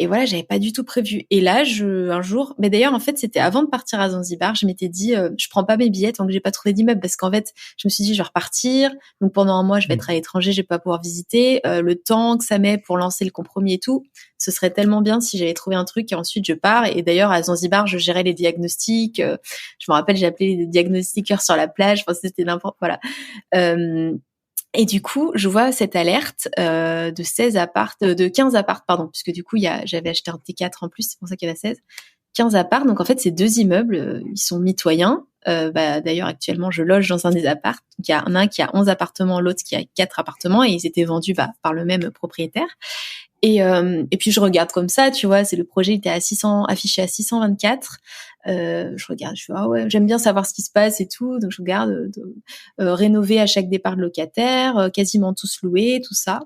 voilà, j'avais pas du tout prévu. Et là, un jour, mais d'ailleurs, en fait, c'était avant de partir à Zanzibar, je m'étais dit, je prends pas mes billets tant que j'ai pas trouvé d'immeuble, parce qu'en fait, je me suis dit, je vais repartir. Donc pendant un mois, je vais être à l'étranger, je vais pas pouvoir visiter. Le temps que ça met pour lancer le compromis et tout, ce serait tellement bien si j'avais trouvé un truc et ensuite je pars. Et d'ailleurs, à Zanzibar, je gérais les diagnostics. Je me rappelle, j'ai appelé les diagnostiqueurs sur la plage. Enfin, c'était n'importe, voilà. Euh, et du coup, je vois cette alerte de 16 apparts, de 15 apparts, pardon, puisque du coup, j'avais acheté un T4 en plus, c'est pour ça qu'il y en a 16. 15 apparts, donc en fait, ces deux immeubles, ils sont mitoyens. Bah, d'ailleurs, actuellement, je loge dans un des apparts. Donc, il y a un qui a 11 appartements, l'autre qui a 4 appartements, et ils étaient vendus par le même propriétaire. Et puis je regarde comme ça, tu vois, c'est le projet était affiché à 624. Je regarde, je fais ah ouais, j'aime bien savoir ce qui se passe et tout, donc je regarde rénover à chaque départ de locataire, quasiment tous loués, tout ça.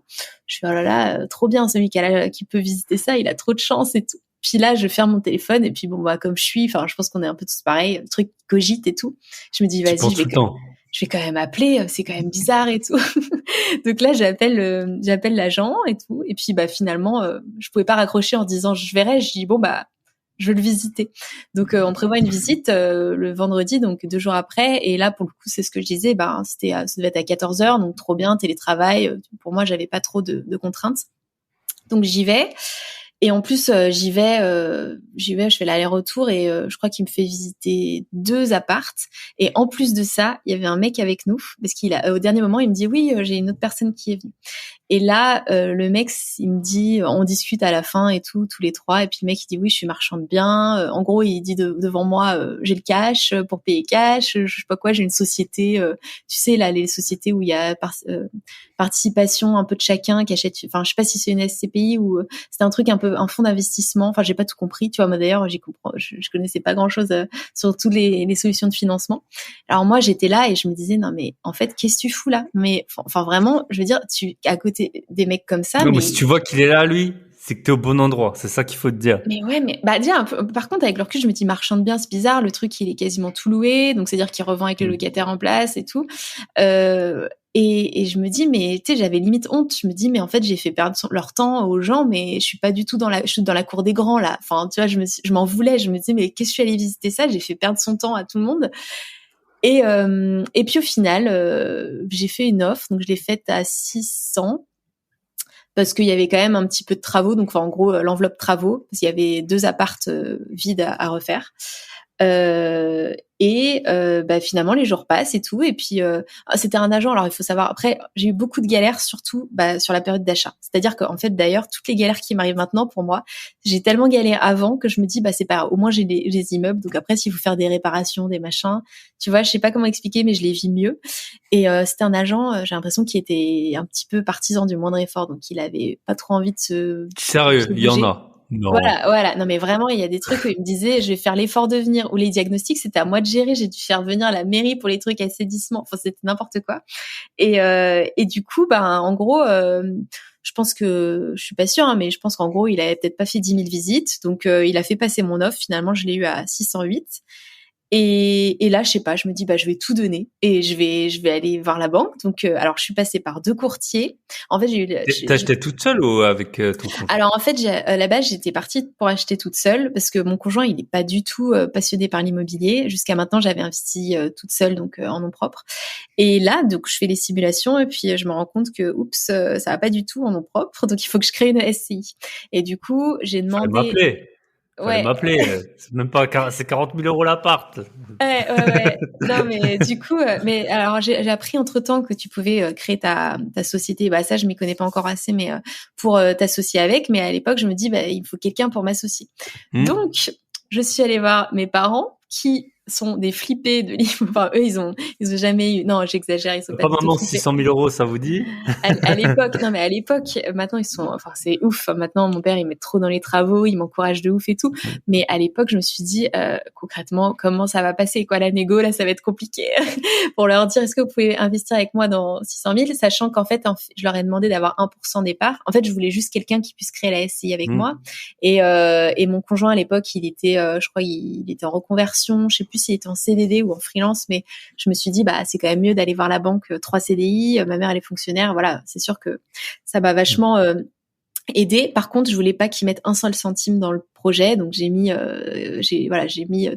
Je fais oh là là, trop bien celui qui peut visiter ça, il a trop de chance et tout. Puis là, je ferme mon téléphone et puis bon bah comme je suis, enfin je pense qu'on est un peu tous pareils, le truc cogite et tout. Je me dis Tu vas-y, penses tout le temps. je vais quand même appeler, c'est quand même bizarre et tout. Donc là, j'appelle l'agent et tout. Et puis bah finalement, je pouvais pas raccrocher en disant je verrai. Je dis bon bah je veux le visiter. Donc on prévoit une visite le vendredi, donc 2 jours après. Et là, pour le coup, c'est ce que je disais, ça devait être à 14h, donc trop bien, télétravail. Pour moi, j'avais pas trop de contraintes. Donc j'y vais. Et en plus, j'y vais, je fais l'aller-retour et je crois qu'il me fait visiter 2 appartes. Et en plus de ça, il y avait un mec avec nous parce au dernier moment, il me dit oui, j'ai une autre personne qui est venue. Et là, le mec, il me dit, on discute à la fin et tout, tous les 3. Et puis le mec, il dit oui, je suis marchand de biens. En gros, il dit devant moi, j'ai le cash pour payer cash. Je sais pas quoi, j'ai une société. Tu sais là, les sociétés où il y a participation un peu de chacun qui achète. Enfin, je sais pas si c'est une SCPI ou c'est un truc un peu un fonds d'investissement. Enfin, j'ai pas tout compris. Tu vois, moi d'ailleurs, je connaissais pas grand chose sur toutes les solutions de financement. Alors moi, j'étais là et je me disais non mais en fait, qu'est-ce que tu fous là? Mais enfin vraiment, je veux dire, à côté des mecs comme ça. Non, mais si tu vois qu'il est là, lui, c'est que t'es au bon endroit. C'est ça qu'il faut te dire. Mais ouais, déjà un peu, par contre, avec le recul, je me dis marchand de biens, c'est bizarre. Le truc, il est quasiment tout loué. Donc, c'est-à-dire qu'il revend avec les locataires en place et tout. Et je me dis, mais tu sais, j'avais limite honte. Je me dis, mais en fait, j'ai fait perdre leur temps aux gens, mais je suis pas du tout je suis dans la cour des grands, là. Enfin, tu vois, je m'en voulais. Je me disais, mais qu'est-ce que je suis allée visiter ça? J'ai fait perdre son temps à tout le monde. Et puis au final, j'ai fait une offre. Donc, je l'ai faite à 600. Parce qu'il y avait quand même un petit peu de travaux, donc en gros l'enveloppe travaux, parce qu'il y avait 2 appartes vides à refaire. Finalement les jours passent et tout, et puis c'était un agent. Alors il faut savoir, après j'ai eu beaucoup de galères, surtout sur la période d'achat. C'est-à-dire qu'en fait d'ailleurs toutes les galères qui m'arrivent maintenant, pour moi, j'ai tellement galéré avant que je me dis c'est pas grave, au moins j'ai les immeubles. Donc après s'il faut faire des réparations, des machins, tu vois, je sais pas comment expliquer, mais je les vis mieux. Et c'était un agent, j'ai l'impression qu'il était un petit peu partisan du moindre effort, donc il avait pas trop envie de se Sérieux, bouger. il y en a. Non. Voilà. Non, mais vraiment, il y a des trucs où il me disait, je vais faire l'effort de venir. Ou les diagnostics, c'était à moi de gérer. J'ai dû faire venir la mairie pour les trucs assainissement. Enfin, c'était n'importe quoi. Et du coup, en gros, je pense que, je suis pas sûre, hein, mais je pense qu'en gros, il avait peut-être pas fait 10 000 visites. Donc, il a fait passer mon offre. Finalement, je l'ai eu à 608. Et là, je sais pas, je me dis, je vais tout donner et je vais aller voir la banque. Donc, alors, je suis passée par 2 courtiers. En fait, T'as acheté toute seule ou avec ton conjoint? Alors, en fait, à la base, j'étais partie pour acheter toute seule parce que mon conjoint, il est pas du tout passionné par l'immobilier. Jusqu'à maintenant, j'avais investi toute seule, donc en nom propre. Et là, donc, je fais les simulations et puis je me rends compte que, ça va pas du tout en nom propre. Donc, il faut que je crée une SCI. Et du coup, j'ai demandé. Fallait m'appeler. C'est même pas, c'est 40 000 € l'appart. Ouais. Non, mais du coup, mais alors j'ai appris entre temps que tu pouvais créer ta société. Ça, je m'y connais pas encore assez, mais pour t'associer avec. Mais à l'époque, je me dis, il me faut quelqu'un pour m'associer. Donc, je suis allée voir mes parents qui sont des flippés de livres. Enfin, eux, ils ont jamais eu. Non, j'exagère. Ils sont pas du tout maman, flippés. 600 000 €, ça vous dit? À l'époque, non, mais à l'époque, maintenant, ils sont, enfin, c'est ouf. Maintenant, mon père, il met trop dans les travaux, il m'encourage de ouf et tout. Mais à l'époque, je me suis dit, concrètement, comment ça va passer, quoi, la négo, là, ça va être compliqué. Pour leur dire, est-ce que vous pouvez investir avec moi dans 600 000, sachant qu'en fait, je leur ai demandé d'avoir 1% départ. En fait, je voulais juste quelqu'un qui puisse créer la SCI avec moi. Et mon conjoint, à l'époque, il était, je crois, il était en reconversion. Je sais plus s'il était en CDD ou en freelance, mais je me suis dit, c'est quand même mieux d'aller voir la banque, 3 CDI. Ma mère, elle est fonctionnaire. Voilà, c'est sûr que ça m'a vachement aidé. Par contre, je voulais pas qu'ils mettent un seul centime dans le projet, donc j'ai mis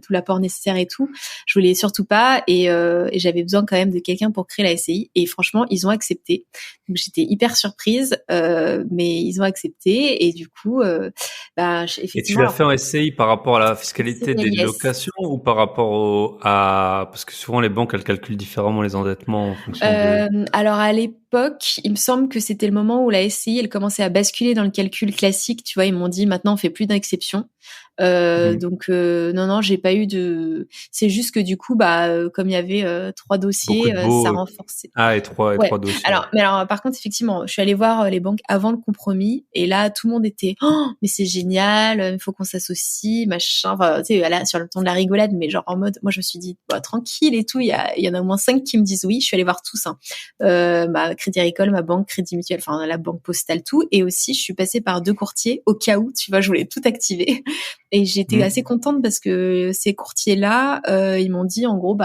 tout l'apport nécessaire et tout. Je voulais surtout pas, et j'avais besoin quand même de quelqu'un pour créer la SCI. Et franchement, ils ont accepté. Donc j'étais hyper surprise, mais ils ont accepté. Et du coup, effectivement. Et tu l'as fait en SCI par rapport à la fiscalité des locations ou par rapport parce que souvent les banques elles calculent différemment les endettements en fonction Alors à l'époque, il me semble que c'était le moment où la SCI elle commençait à basculer dans le calcul classique. Tu vois, ils m'ont dit maintenant on fait plus d'exception. Donc non, j'ai pas eu de. C'est juste que du coup, comme il y avait 3 dossiers, ça renforçait. Et trois dossiers. Alors par contre, effectivement, je suis allée voir les banques avant le compromis, et là, tout le monde était, mais c'est génial, il faut qu'on s'associe, machin. Enfin, tu sais, sur le ton de la rigolade, mais genre en mode, moi, je me suis dit, tranquille et tout. Il y en a au moins 5 qui me disent oui. Je suis allée voir tous. Ma Crédit Agricole, ma banque, Crédit Mutuel, enfin la banque postale, tout. Et aussi, je suis passée par 2 courtiers au cas où, tu vois, je voulais tout activer. Et j'étais assez contente parce que ces courtiers-là, ils m'ont dit en gros,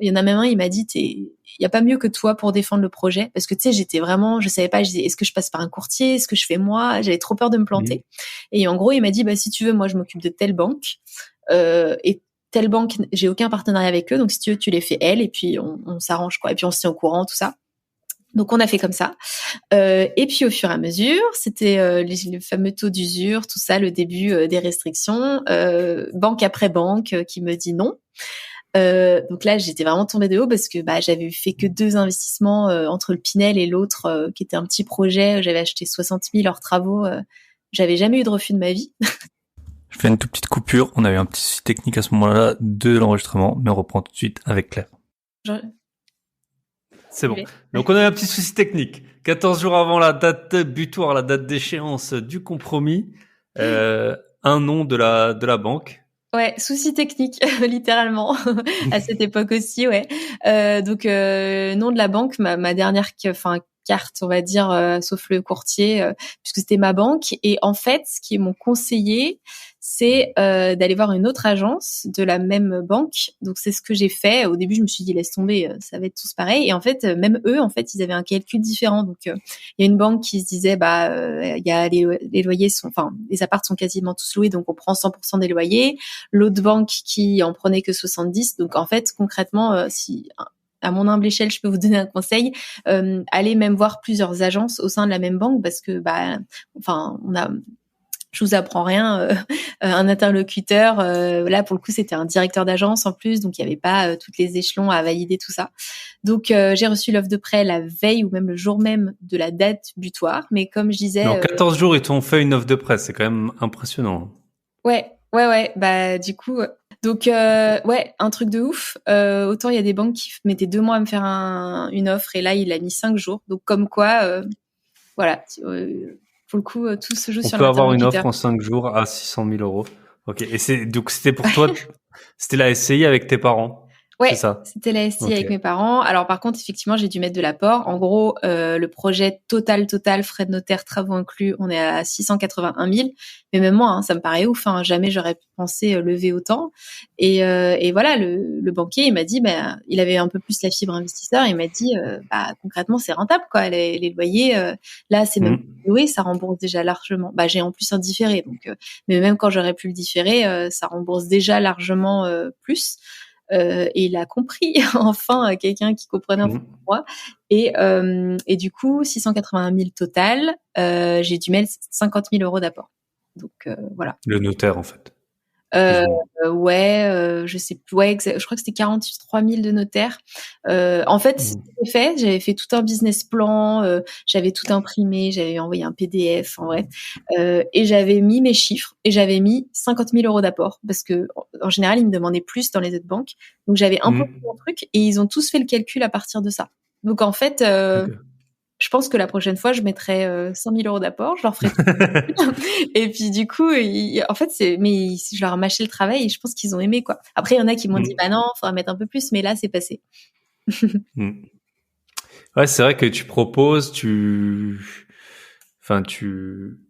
Il y en a même un, il m'a dit, il y a pas mieux que toi pour défendre le projet. Parce que tu sais, j'étais vraiment, je savais pas, je disais, est-ce que je passe par un courtier? Est-ce que je fais moi? J'avais trop peur de me planter. Et en gros, il m'a dit, bah, si tu veux, moi, je m'occupe de telle banque. Et telle banque, j'ai aucun partenariat avec eux. Donc, si tu veux, tu les fais elles. Et puis, on s'arrange, quoi. Et puis, on se tient au courant, tout ça. Donc on a fait comme ça. Et puis au fur et à mesure, c'était le fameux taux d'usure, tout ça, le début des restrictions, banque après banque qui me dit non. Donc là, j'étais vraiment tombée de haut parce que j'avais fait que 2 investissements entre le Pinel et l'autre qui était un petit projet. J'avais acheté 60 000 hors travaux. J'avais jamais eu de refus de ma vie. Je fais une toute petite coupure. On a eu un petit souci technique à ce moment-là de l'enregistrement, mais on reprend tout de suite avec Claire. C'est bon. Donc, on a un petit souci technique. 14 jours avant la date butoir, la date d'échéance du compromis, un nom de la banque. Ouais, souci technique, littéralement, à cette époque aussi, ouais. Donc, nom de la banque, ma dernière carte, on va dire, sauf le courtier, puisque c'était ma banque. Et en fait, ce qu'ils m'ont conseillé, c'est d'aller voir une autre agence de la même banque. Donc, c'est ce que j'ai fait. Au début, je me suis dit, laisse tomber, ça va être tous pareil. Et en fait, même eux, en fait, ils avaient un calcul différent. Donc, il y a une banque qui se disait, il y a les loyers les apparts sont quasiment tous loués, donc on prend 100% des loyers. L'autre banque qui en prenait que 70. Donc, en fait, concrètement, si à mon humble échelle, je peux vous donner un conseil, allez même voir plusieurs agences au sein de la même banque parce que, je vous apprends rien, un interlocuteur, là pour le coup c'était un directeur d'agence en plus, donc il y avait pas toutes les échelons à valider tout ça. Donc j'ai reçu l'offre de prêt la veille ou même le jour même de la date butoir, mais comme je disais... En 14 jours, ils t'ont fait une offre de prêt, c'est quand même impressionnant. Ouais, du coup... Donc, un truc de ouf. Autant il y a des banques qui mettaient 2 mois à me faire une offre et là, il a mis 5 jours. Donc, comme quoi, voilà, pour le coup, tout se joue sur l'interlocuteur. On peut avoir une offre en 5 jours à 600 000 euros. Ok. Et donc, c'était pour toi, c'était la SCI avec tes parents. Ouais, c'est ça. C'était la SCI avec mes parents. Alors par contre, effectivement, j'ai dû mettre de l'apport. En gros, le projet total, frais de notaire, travaux inclus, on est à 681 000. Mais même moi, ça me paraît ouf. Jamais j'aurais pensé lever autant. Et voilà, le banquier, il m'a dit, il avait un peu plus la fibre investisseur. Il m'a dit, concrètement, c'est rentable, quoi. Les loyers, là, c'est même loué, ça rembourse déjà largement. J'ai en plus un différé, donc. Mais même quand j'aurais pu le différer, ça rembourse déjà largement plus. Et il a compris enfin quelqu'un qui comprenait enfin moi et du coup 681 000 total, j'ai dû mettre 50 000 euros d'apport, donc voilà. Le notaire en fait. Je sais plus, je crois que c'était 43 000 de notaire. En fait, j'avais fait tout un business plan, j'avais tout imprimé, j'avais envoyé un PDF, en vrai, et j'avais mis mes chiffres et j'avais mis 50 000 euros d'apport parce que en général, ils me demandaient plus dans les autres banques, donc j'avais un peu mon truc et ils ont tous fait le calcul à partir de ça. Donc en fait. Je pense que la prochaine fois, je mettrai 100 000 euros d'apport, je leur ferai tout. Et puis du coup, en fait, je leur ai mâché le travail et je pense qu'ils ont aimé, quoi. Après, il y en a qui m'ont dit, non, faudra mettre un peu plus, mais là, c'est passé. Ouais, c'est vrai que tu proposes, quand tu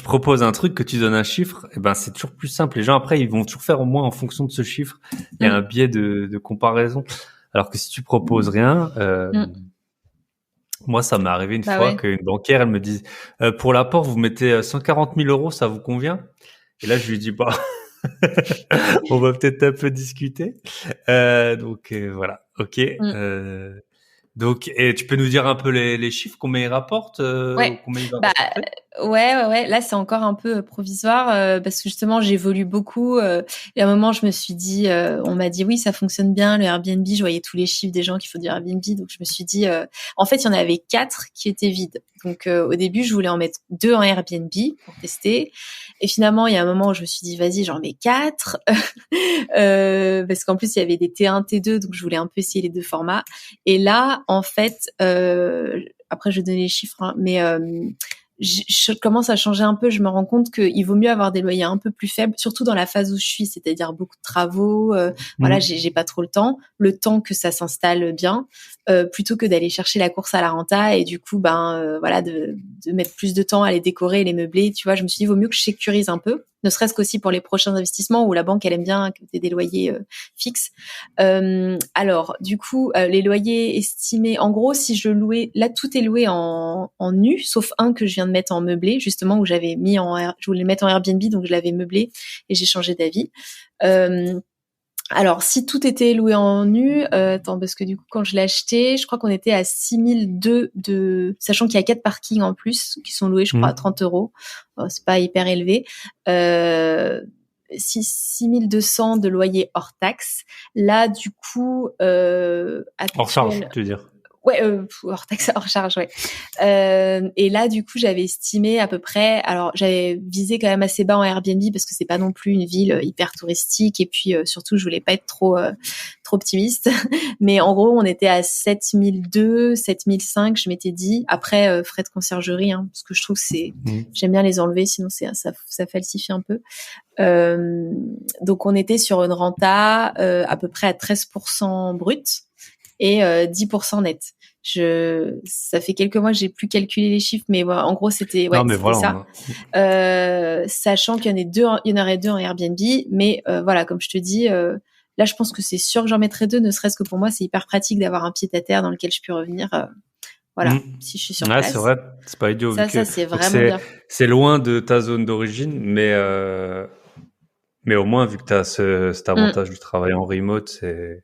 proposes un truc, que tu donnes un chiffre, c'est toujours plus simple. Les gens, après, ils vont toujours faire au moins en fonction de ce chiffre. Il y a un biais de comparaison. Alors que si tu proposes rien, moi, ça m'est arrivé une fois qu'une banquière, elle me dise, pour l'apport, vous mettez 140 000 euros, ça vous convient? Et là, je lui dis, on va peut-être un peu discuter. Donc, voilà. Ok. Donc, et tu peux nous dire un peu les chiffres, combien ils rapportent, combien ils va rapporter? Ouais. Là, c'est encore un peu provisoire parce que justement, j'évolue beaucoup. Et à un moment, je me suis dit, on m'a dit oui, ça fonctionne bien le Airbnb. Je voyais tous les chiffres des gens qui font du Airbnb, donc je me suis dit, en fait, il y en avait 4 qui étaient vides. Donc au début, je voulais en mettre 2 en Airbnb pour tester. Et finalement, il y a un moment où je me suis dit, vas-y, j'en mets 4 parce qu'en plus, il y avait des T1, T2, donc je voulais un peu essayer les 2 formats. Et là, en fait, après, je vais donner les chiffres, mais je commence à changer un peu. Je me rends compte qu'il vaut mieux avoir des loyers un peu plus faibles, surtout dans la phase où je suis, c'est-à-dire beaucoup de travaux. Voilà, j'ai pas trop le temps que ça s'installe bien. plutôt que d'aller chercher la course à la renta et du coup voilà de mettre plus de temps à les décorer et les meubler. Tu vois, je me suis dit vaut mieux que je sécurise un peu, ne serait-ce qu'aussi pour les prochains investissements où la banque elle aime bien que t'aies des loyers fixes. Alors du coup les loyers estimés, en gros si je louais, là tout est loué en nu sauf un que je viens de mettre en meublé justement où je voulais le mettre en Airbnb donc je l'avais meublé et j'ai changé d'avis. Alors, si tout était loué en nu, attends, parce que du coup, quand je l'ai acheté, je crois qu'on était à 6002 sachant qu'il y a 4 parkings en plus qui sont loués, je crois, à 30 €. C'est pas hyper élevé. 6200 de loyer hors taxe. Là, du coup, Hors charge, tu veux dire? Ouais, hors taxe, hors charge, ouais. Et là, du coup, j'avais estimé à peu près. Alors, j'avais visé quand même assez bas en Airbnb parce que c'est pas non plus une ville hyper touristique. Et puis, surtout, je voulais pas être trop optimiste. Mais en gros, on était à 7002, 7005, je m'étais dit. Après, frais de conciergerie, hein, parce que je trouve que j'aime bien les enlever, sinon ça falsifie un peu. Donc, on était sur une renta à peu près à 13% brut et 10% net. Ça fait quelques mois que j'ai plus calculé les chiffres, mais en gros c'était ça. Sachant qu'il y en aurait deux en Airbnb, mais voilà, comme je te dis, là je pense que c'est sûr que j'en mettrai deux, ne serait-ce que pour moi c'est hyper pratique d'avoir un pied-à-terre dans lequel je peux revenir. Voilà, si je suis sur place. C'est vrai, c'est pas idiot. Ça c'est vraiment bien. C'est loin de ta zone d'origine, mais au moins vu que tu as cet avantage du travail en remote, c'est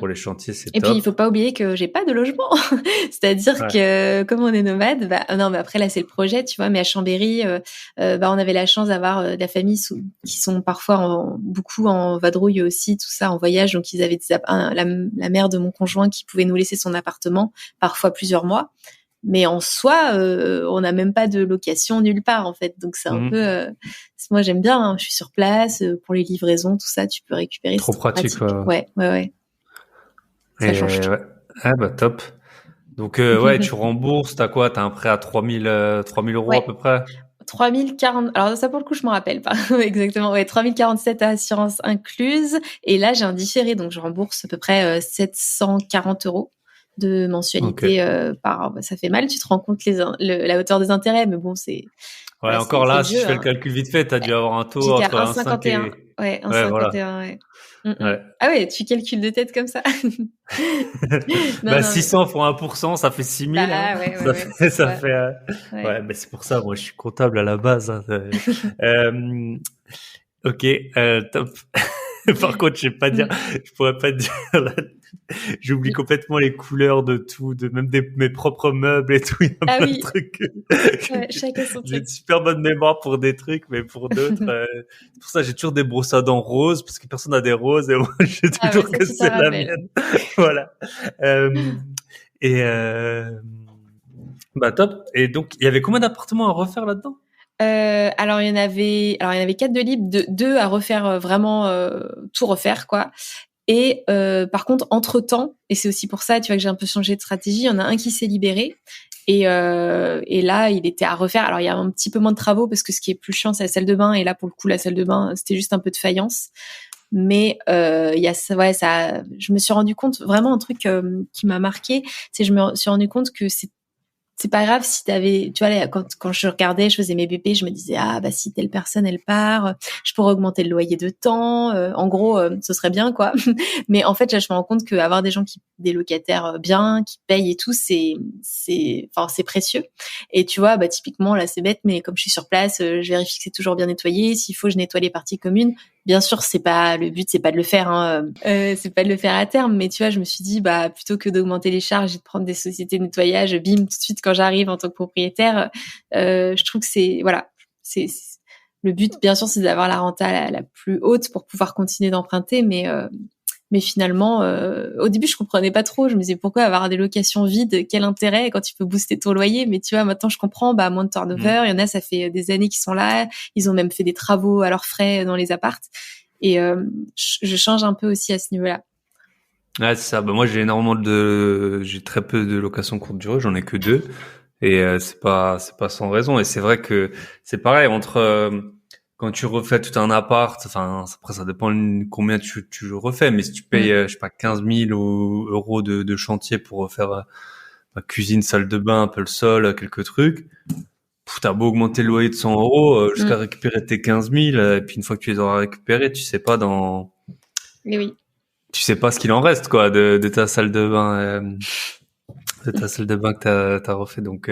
pour les chantiers, c'est top. Et puis il faut pas oublier que j'ai pas de logement, c'est-à-dire que comme on est nomade, non mais après là c'est le projet, tu vois. Mais à Chambéry, on avait la chance d'avoir de la famille qui sont parfois beaucoup en vadrouille aussi, tout ça en voyage, donc ils avaient la mère de mon conjoint qui pouvait nous laisser son appartement, parfois plusieurs mois. Mais en soi, on n'a même pas de location nulle part en fait, donc c'est un peu. Moi j'aime bien, hein, je suis sur place pour les livraisons, tout ça, tu peux récupérer. Trop pratique, quoi. Ouais. Ça change tout. Ouais. Ah bah top. Donc ouais, tu rembourses, t'as quoi? T'as un prêt à 3000 € à peu près? 3040. Alors ça pour le coup, je m'en rappelle pas exactement. Ouais, 3047 à assurance incluse. Et là, j'ai un différé, donc je rembourse à peu près 740 € de mensualité ça fait mal. Tu te rends compte la hauteur des intérêts, mais bon, c'est. Ouais, voilà, encore là, si je fais le hein. calcul vite fait, t'as dû avoir un taux J'étais entre à 1,5 et... Ouais, 1,51. Voilà. Ouais. Ouais. Ah ouais, tu calcules de tête comme ça. 600 fois 1%, ça fait 6000. Ça fait. Ouais, mais c'est pour ça, moi, je suis comptable à la base. Hein. Ok, top. Par contre, je pourrais pas te dire. Là, j'oublie complètement les couleurs de tout, même mes propres meubles et tout. Il y a plein de trucs. Chacun son truc. J'ai une super bonne mémoire pour des trucs, mais pour d'autres, c'est pour ça que j'ai toujours des brosses à dents roses, parce que personne n'a des roses, et moi, je sais toujours que c'est la mienne. Voilà. Top. Et donc, il y avait combien d'appartements à refaire là-dedans? Alors il y en avait 4 de libres, 2 à refaire, vraiment tout refaire quoi. Et par contre entre-temps, et c'est aussi pour ça tu vois que j'ai un peu changé de stratégie, il y en a un qui s'est libéré et là il était à refaire. Alors il y a un petit peu moins de travaux parce que ce qui est plus chiant c'est la salle de bain, et là pour le coup la salle de bain c'était juste un peu de faïence. Mais il y a ça, je me suis rendu compte vraiment un truc qui m'a marqué, c'est je me suis rendu compte que c'est pas grave si tu vois, quand je regardais, je faisais mes BP, je me disais, si telle personne, elle part, je pourrais augmenter le loyer de temps, en gros, ce serait bien, quoi. Mais en fait, là, je me rends compte qu'avoir des locataires bien, qui payent et tout, c'est précieux. Et tu vois, typiquement, là, c'est bête, mais comme je suis sur place, je vérifie que c'est toujours bien nettoyé. S'il faut, je nettoie les parties communes. Bien sûr, le but, c'est pas de le faire, hein. C'est pas de le faire à terme, mais tu vois, je me suis dit, plutôt que d'augmenter les charges et de prendre des sociétés de nettoyage, bim, tout de suite quand j'arrive en tant que propriétaire, je trouve que c'est le but, bien sûr, c'est d'avoir la renta la plus haute pour pouvoir continuer d'emprunter, mais finalement, au début, je comprenais pas trop. Je me disais pourquoi avoir des locations vides, quel intérêt quand tu peux booster ton loyer. Mais tu vois, maintenant, je comprends. Moins de turnover. Il y en a, ça fait des années qu'ils sont là. Ils ont même fait des travaux à leurs frais dans les appartes. Et je change un peu aussi à ce niveau-là. Ouais, c'est ça. Moi, j'ai très peu de locations courte durée. J'en ai que 2. Et c'est pas sans raison. Et c'est vrai que c'est pareil entre quand tu refais tout un appart, enfin, après, ça dépend combien tu refais, mais si tu payes, je sais pas, 15 000 euros de chantier pour refaire cuisine, salle de bain, un peu le sol, quelques trucs, t'as beau augmenter le loyer de 100 euros jusqu'à récupérer tes 15 000, et puis une fois que tu les auras récupérés, Mais oui. tu sais pas ce qu'il en reste, quoi, de ta salle de bain, de ta salle de bain que t'as refait. Donc,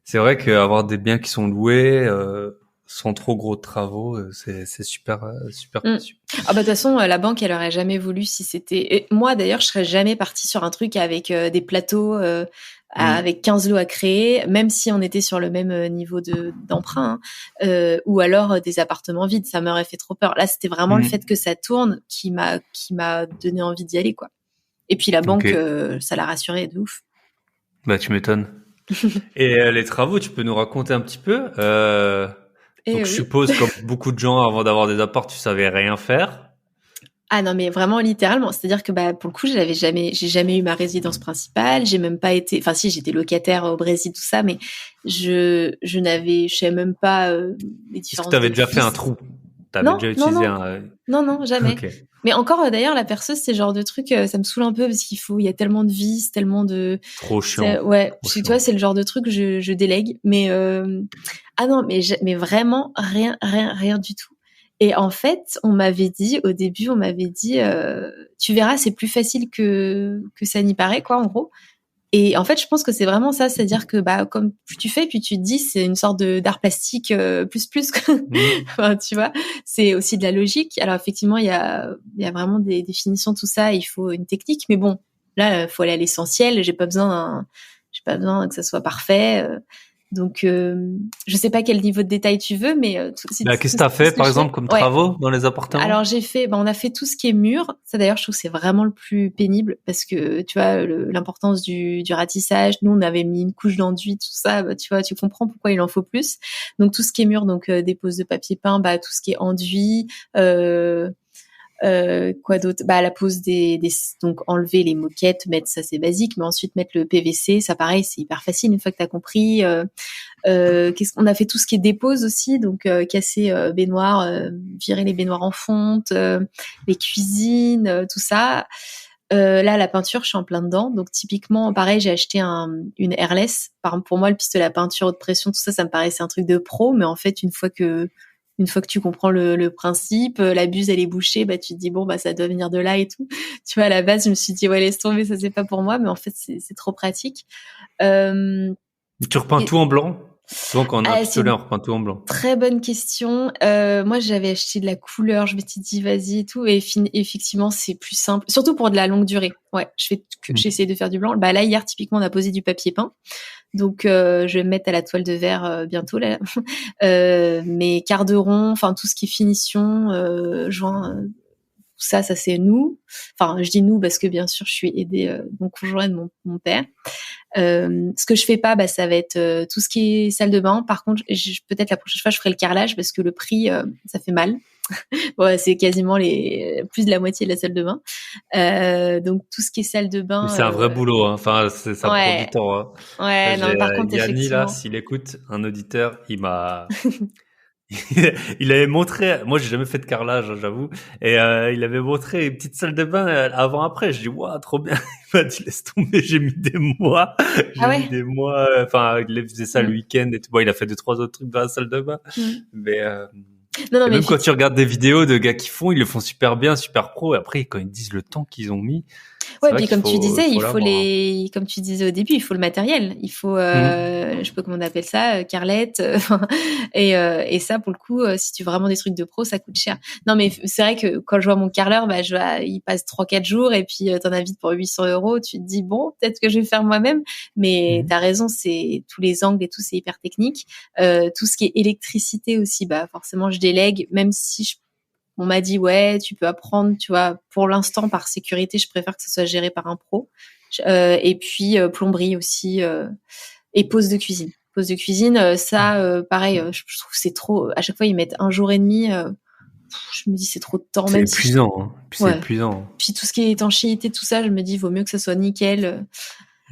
c'est vrai qu'avoir des biens qui sont loués, sans trop gros travaux, c'est super, super précieux. Ah bah de toute façon, la banque, elle aurait jamais voulu si c'était. Et moi d'ailleurs, je serais jamais partie sur un truc avec des plateaux avec 15 lots à créer, même si on était sur le même niveau d'emprunt, ou alors des appartements vides, ça m'aurait fait trop peur. Là, c'était vraiment le fait que ça tourne qui m'a donné envie d'y aller, quoi. Et puis la banque, ça l'a rassuré de ouf. Bah tu m'étonnes. Et les travaux, tu peux nous raconter un petit peu donc je suppose, comme beaucoup de gens, avant d'avoir des apparts, tu savais rien faire. Ah non, mais vraiment littéralement. C'est-à-dire que pour le coup, j'ai jamais eu ma résidence principale. J'ai même pas été. Enfin, si, j'étais locataire au Brésil, tout ça, mais je savais même pas les différences. Est-ce que t'avais déjà fait un trou? T'avais déjà utilisé un. Non, jamais. Okay. Mais encore, d'ailleurs, la perceuse, c'est le genre de truc, ça me saoule un peu parce il y a tellement de vis, tellement de. Trop chiant. Ouais. Chez toi, c'est le genre de truc que je délègue. Mais ah non, mais vraiment rien du tout. Et en fait, au début, on m'avait dit, tu verras, c'est plus facile que ça n'y paraît, quoi, en gros. Et en fait, je pense que c'est vraiment ça, c'est-à-dire que comme tu fais, puis tu te dis, c'est une sorte d'art plastique plus. Enfin, tu vois, c'est aussi de la logique. Alors effectivement, il y a vraiment des définitions, tout ça. Il faut une technique, mais bon, là, faut aller à l'essentiel. J'ai pas besoin que ça soit parfait. Donc, je sais pas quel niveau de détail tu veux, mais qu'est-ce que t'as fait, par exemple, comme travaux dans les appartements? Alors, on a fait tout ce qui est mur. Ça, d'ailleurs, je trouve que c'est vraiment le plus pénible parce que, tu vois, l'importance du ratissage. Nous, on avait mis une couche d'enduit, tout ça. Bah, tu vois, tu comprends pourquoi il en faut plus. Donc, tout ce qui est mur, donc des poses de papier peint, tout ce qui est enduit. Quoi d'autre? La pose donc enlever les moquettes, mettre ça, c'est basique, mais ensuite mettre le PVC, ça pareil, c'est hyper facile une fois que t'as compris. Qu'est-ce qu'on a fait? Tout ce qui est dépose aussi, donc casser baignoire, virer les baignoires en fonte, les cuisines, tout ça. Là, la peinture, je suis en plein dedans. Donc typiquement, pareil, j'ai acheté une airless. Par exemple, pour moi, le pistolet à peinture, haute pression, tout ça, ça me paraissait un truc de pro, mais en fait, une fois que tu comprends le principe, la buse elle est bouchée, tu te dis bon ça doit venir de là et tout. Tu vois, à la base je me suis dit ouais laisse tomber, ça c'est pas pour moi, mais en fait c'est trop pratique. Tu repeins tout en blanc? Souvent quand on a un pistolet, on repeint tout en blanc. Très bonne question. Moi j'avais acheté de la couleur, je m'étais dit vas-y et tout, et effectivement c'est plus simple, surtout pour de la longue durée. Ouais, j'essaie de faire du blanc. Là hier typiquement on a posé du papier peint. Donc, je vais me mettre à la toile de verre bientôt là. Mes quarts de rond, enfin tout ce qui est finition, joint, tout ça c'est nous. Enfin, je dis nous parce que bien sûr, je suis aidée de mon conjoint et de mon père. Ce que je fais pas, ça va être tout ce qui est salle de bain. Par contre, peut-être la prochaine fois, je ferai le carrelage parce que le prix, ça fait mal. Bon, c'est quasiment plus de la moitié de la salle de bain. Donc tout ce qui est salle de bain. C'est un vrai boulot, hein. Enfin, ça prend du temps. Hein. Ouais, non, par contre, Yanni, effectivement. là, s'il écoute, un auditeur, il m'a. Il avait montré, moi j'ai jamais fait de carrelage, j'avoue, et il avait montré une petite salle de bain avant-après. Je dis waouh, trop bien. Il m'a dit laisse tomber, j'ai mis des mois. Mis des mois. Enfin, il faisait ça le week-end et tout. Bon, il a fait 2-3 autres trucs dans la salle de bain, mais. Non, mais même quand tu regardes des vidéos de gars qui font, ils le font super bien, super pro. Et après, quand ils disent le temps qu'ils ont mis. Ouais, puis comme tu disais, comme tu disais au début, il faut le matériel. Il faut, je sais pas comment on appelle ça, carrelette. Et ça, pour le coup, si tu veux vraiment des trucs de pro, ça coûte cher. Non, mais c'est vrai que quand je vois mon carreleur, il passe 3-4 jours et puis t'en as vite pour 800 €. Tu te dis, bon, peut-être que je vais faire moi-même. Mais t'as raison, c'est tous les angles et tout, c'est hyper technique. Tout ce qui est électricité aussi, forcément, je délègue, même si on m'a dit ouais, tu peux apprendre, tu vois. Pour l'instant, par sécurité, je préfère que ça soit géré par un pro. Et puis plomberie aussi et pose de cuisine. Pose de cuisine, ça, pareil, je trouve que c'est trop. À chaque fois, ils mettent 1 jour et demi. Je me dis c'est trop de temps. C'est épuisant. Puis c'est épuisant. Puis tout ce qui est étanchéité, tout ça, je me dis vaut mieux que ça soit nickel.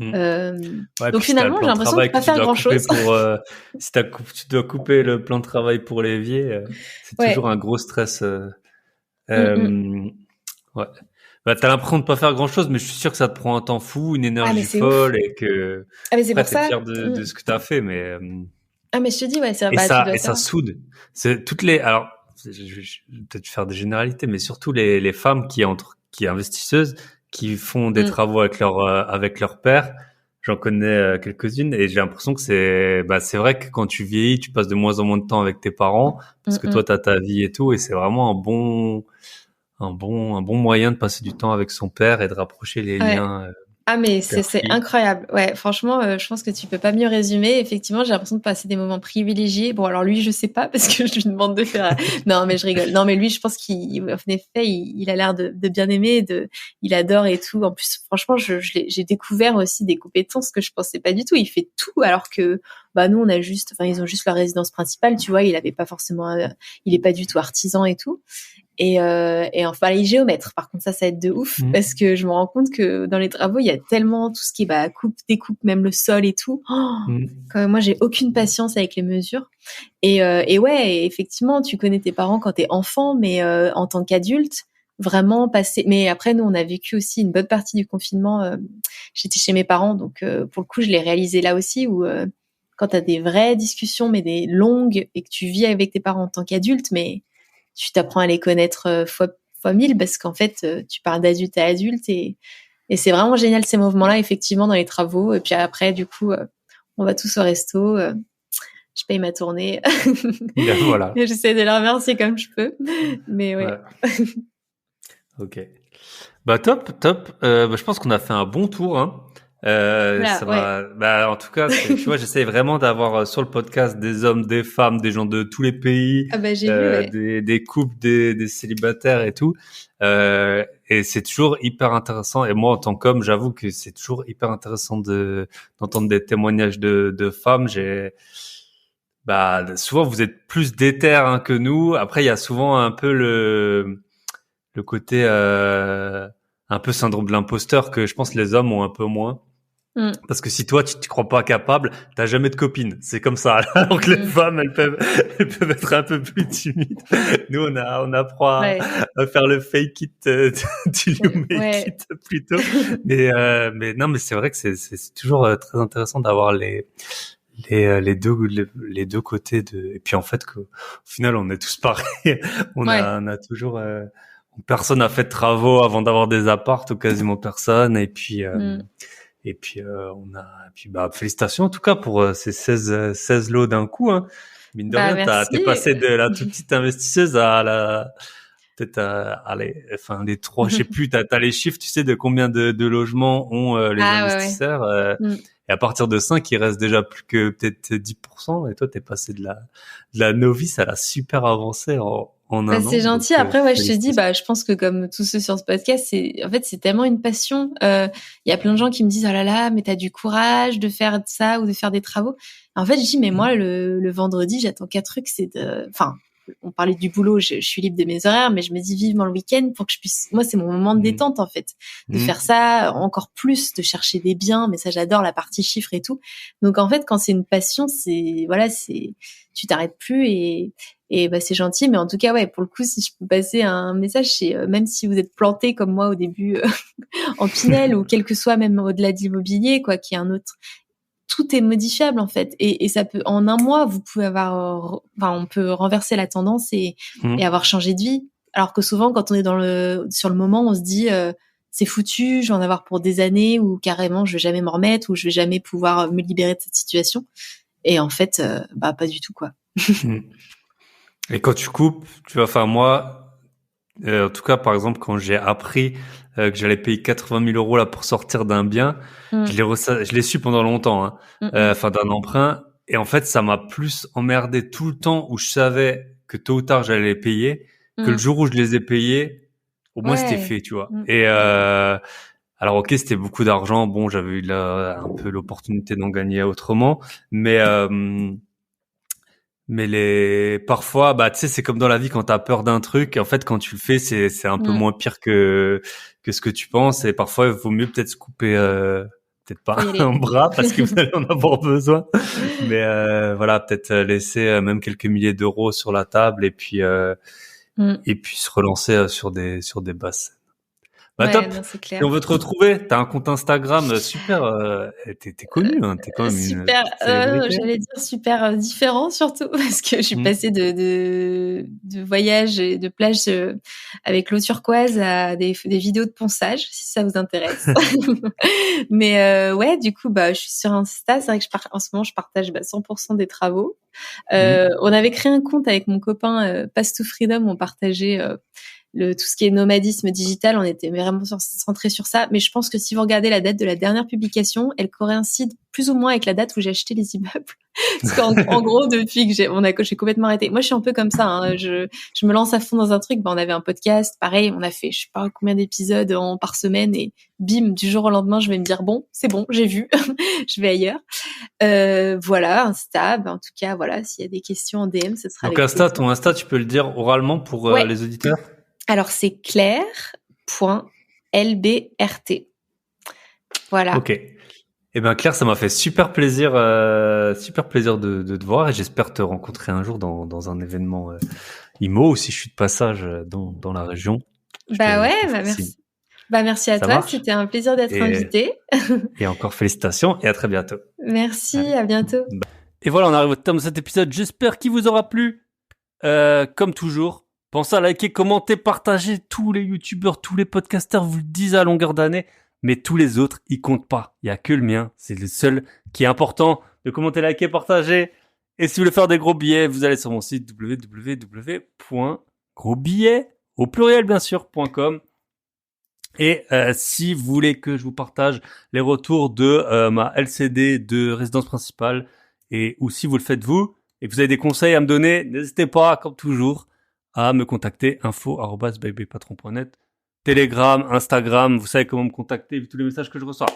Euh, Ouais, donc puis si t'as le finalement, j'ai plan de l'impression de travail que pas tu faire dois couper grand-chose. pour, si tu dois couper le plan de travail pour l'évier, c'est toujours Ouais. un gros stress. Mm. Euh, ouais. Bah, t'as l'impression de pas faire grand-chose, mais je suis sûr que ça te prend un temps fou, une Ah mais énergie c'est ouf. folle, et que Ah mais c'est après pour t'es ça. fier de ce que t'as fait, mais Ah mais je te dis ouais, c'est bah tu dois ça savoir. soude. C'est toutes les, alors je vais peut-être faire des généralités, mais surtout les femmes qui investisseuses, qui font des Mm. travaux avec leur père. J'en connais quelques-unes, et j'ai l'impression que c'est vrai que quand tu vieillis, tu passes de moins en moins de temps avec tes parents parce que toi Mm. t'as ta vie et tout, et c'est vraiment un bon moyen de passer du temps avec son père et de rapprocher les Ouais. liens Ah mais c'est père-fille. incroyable. Ouais, franchement, je pense que tu peux pas mieux résumer. Effectivement, j'ai l'impression de passer des moments privilégiés. Bon, alors lui, je sais pas parce que je lui demande de faire. Non, mais je rigole. Non, mais lui, je pense en effet, il a l'air de bien aimer, il adore et tout. En plus, franchement, j'ai découvert aussi des compétences que je pensais pas du tout. Il fait tout alors que bah nous, ils ont juste leur résidence principale, tu vois. Il avait pas forcément, il est pas du tout artisan et tout. Et enfin, les géomètres, par contre, ça aide de ouf Mm. parce que je me rends compte que dans les travaux, il y a tellement tout ce qui est bah, coupe, découpe, même le sol et tout. Oh, Mm. quand même, moi, j'ai aucune patience avec les mesures. Et ouais, effectivement, tu connais tes parents quand t'es enfant, mais en tant qu'adulte, vraiment passer. Mais après, nous, on a vécu aussi une bonne partie du confinement. J'étais chez mes parents, donc pour le coup, je l'ai réalisé là aussi où quand t'as des vraies discussions, mais des longues, et que tu vis avec tes parents en tant qu'adulte, mais tu t'apprends à les connaître fois mille parce qu'en fait, tu parles d'adulte à adulte et c'est vraiment génial ces mouvements-là, effectivement, dans les travaux. Et puis après, du coup, on va tous au resto. Je paye ma tournée. Ben voilà. Et j'essaie de les remercier comme je peux. Mais ouais. Ouais. Ok. Bah top, top. Bah, je pense qu'on a fait un bon tour, hein. Voilà, Ça ouais. m'a. Bah en tout cas, tu vois, j'essaie vraiment d'avoir sur le podcast des hommes, des femmes, des gens de tous les pays, Ah bah j'ai vu, ouais. des couples, des célibataires et tout. Et c'est toujours hyper intéressant. Et moi, en tant qu'homme, j'avoue que c'est toujours hyper intéressant d'entendre des témoignages de femmes. Bah souvent vous êtes plus déter hein, que nous. Après, il y a souvent un peu le côté un peu syndrome de l'imposteur que je pense les hommes ont un peu moins. Mm, Parce que si toi tu te crois pas capable, t'as jamais de copine. C'est comme ça. Alors que les mm, femmes, elles peuvent être un peu plus timides. Nous, on apprend ouais. à faire le fake it till you make Ouais. it plutôt. Mais non, mais c'est vrai que c'est toujours très intéressant d'avoir les deux côtés et puis en fait au final on est tous pareils. Ouais. On a toujours personne n'a fait de travaux avant d'avoir des apparts ou quasiment personne Mm. et puis bah félicitations en tout cas pour ces 16 lots d'un coup hein. Mine de Bah rien merci. t'es passé de la toute petite investisseuse à la peut-être enfin les trois je sais plus t'as les chiffres tu sais de combien de logements ont les Ah ouais, ouais. investisseurs Mm. et à partir de 5 il reste déjà plus que peut-être 10% et toi t'es passé de la novice à la super avancée en Bah, un an c'est donc gentil. Après, ouais, je te dis, félicitations. bah, je pense que comme tous ceux sur ce podcast, en fait, c'est tellement une passion. Il y a plein de gens qui me disent, oh là là, mais t'as du courage de faire ça ou de faire des travaux. En fait, je dis, mais moi, le vendredi, j'attends qu'un truc, enfin, on parlait du boulot, je suis libre de mes horaires, mais je me dis vivement le week-end pour que je puisse, moi, c'est mon moment de Mmh. détente, en fait, de faire Mmh. ça encore plus, de chercher des biens, mais ça, j'adore la partie chiffres et tout. Donc, en fait, quand c'est une passion, tu t'arrêtes plus et bah c'est gentil, mais en tout cas ouais, pour le coup, si je peux passer un message, c'est même si vous êtes planté comme moi au début en Pinel ou quel que soit même au-delà de l'immobilier, quoi, qui est un autre, tout est modifiable en fait, et ça peut en un mois, vous pouvez enfin on peut renverser la tendance et Mmh. avoir changé de vie, alors que souvent quand on est sur le moment, on se dit c'est foutu, je vais en avoir pour des années ou carrément je vais jamais m'en remettre ou je vais jamais pouvoir me libérer de cette situation, et en fait bah pas du tout quoi. Mmh. Et quand tu coupes, tu vois, enfin moi, en tout cas, par exemple, quand j'ai appris que j'allais payer 80 000 euros là pour sortir d'un bien, Mm, je l'ai su pendant longtemps, hein, mm, mm, enfin d'un emprunt. Et en fait, ça m'a plus emmerdé tout le temps où je savais que tôt ou tard j'allais les payer, que le mm. jour où je les ai payés, au moins c'était Ouais. fait, tu vois. Mm. Et alors ok, c'était beaucoup d'argent. Bon, j'avais eu un peu l'opportunité d'en gagner autrement, mais parfois, bah, tu sais, c'est comme dans la vie quand t'as peur d'un truc. En fait, quand tu le fais, c'est un peu Mm. moins pire que ce que tu penses. Et parfois, il vaut mieux peut-être se couper, peut-être pas un bras parce que vous allez en avoir besoin, mais voilà, peut-être laisser même quelques milliers d'euros sur la table et puis se relancer sur des bases. Bah Ouais, top. non, c'est clair. Si on veut te retrouver, t'as un compte Instagram super. T'es connu, hein, t'es quand même super. une célébrité. J'allais dire super différent surtout parce que je suis passée de voyages et de plages avec l'eau turquoise à des vidéos de ponçage, si ça vous intéresse. Mais ouais, du coup, bah, je suis sur Insta. C'est vrai que en ce moment, je partage 100% des travaux. On avait créé un compte avec mon copain Path to Freedom. On partageait tout ce qui est nomadisme digital, on était vraiment centré sur ça. Mais je pense que si vous regardez la date de la dernière publication, elle coïncide plus ou moins avec la date où j'ai acheté les immeubles. Parce qu'en gros, depuis que j'ai complètement arrêté. Moi, je suis un peu comme ça. Hein. Je me lance à fond dans un truc. On avait un podcast, pareil. On a fait, je sais pas combien d'épisodes par semaine, et bim, du jour au lendemain, je vais me dire bon, c'est bon, j'ai vu, je vais ailleurs. Voilà, Insta. En tout cas, voilà, s'il y a des questions en DM, ce sera. Donc ton Insta, tu peux le dire oralement pour les auditeurs. Alors, c'est claire.lbrt. Voilà. Ok. Eh ben Claire, ça m'a fait super plaisir de te voir et j'espère te rencontrer un jour dans un événement IMO ou si je suis de passage dans la région. Merci. Merci à toi. Marche. C'était un plaisir d'être invité. Et encore félicitations et à très bientôt. Merci, à bientôt. Et voilà, on arrive au terme de cet épisode. J'espère qu'il vous aura plu. Comme toujours, pensez à liker, commenter, partager. Tous les youtubeurs, tous les podcasters vous le disent à longueur d'année. Mais tous les autres, ils comptent pas. Il y a que le mien. C'est le seul qui est important de commenter, liker, partager. Et si vous voulez faire des gros billets, vous allez sur mon site www.grosbillets, au pluriel bien sûr, .com. Et si vous voulez que je vous partage les retours de ma LCD de résidence principale, ou si vous le faites vous, et que vous avez des conseils à me donner, n'hésitez pas, comme toujours, à me contacter info@bybypatron.net. Telegram, Instagram, vous savez comment me contacter, vu tous les messages que je reçois.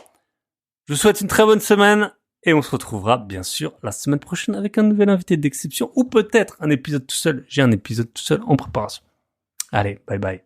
Je vous souhaite une très bonne semaine et on se retrouvera bien sûr la semaine prochaine avec un nouvel invité d'exception ou peut-être un épisode tout seul. J'ai un épisode tout seul en préparation. Allez, bye bye.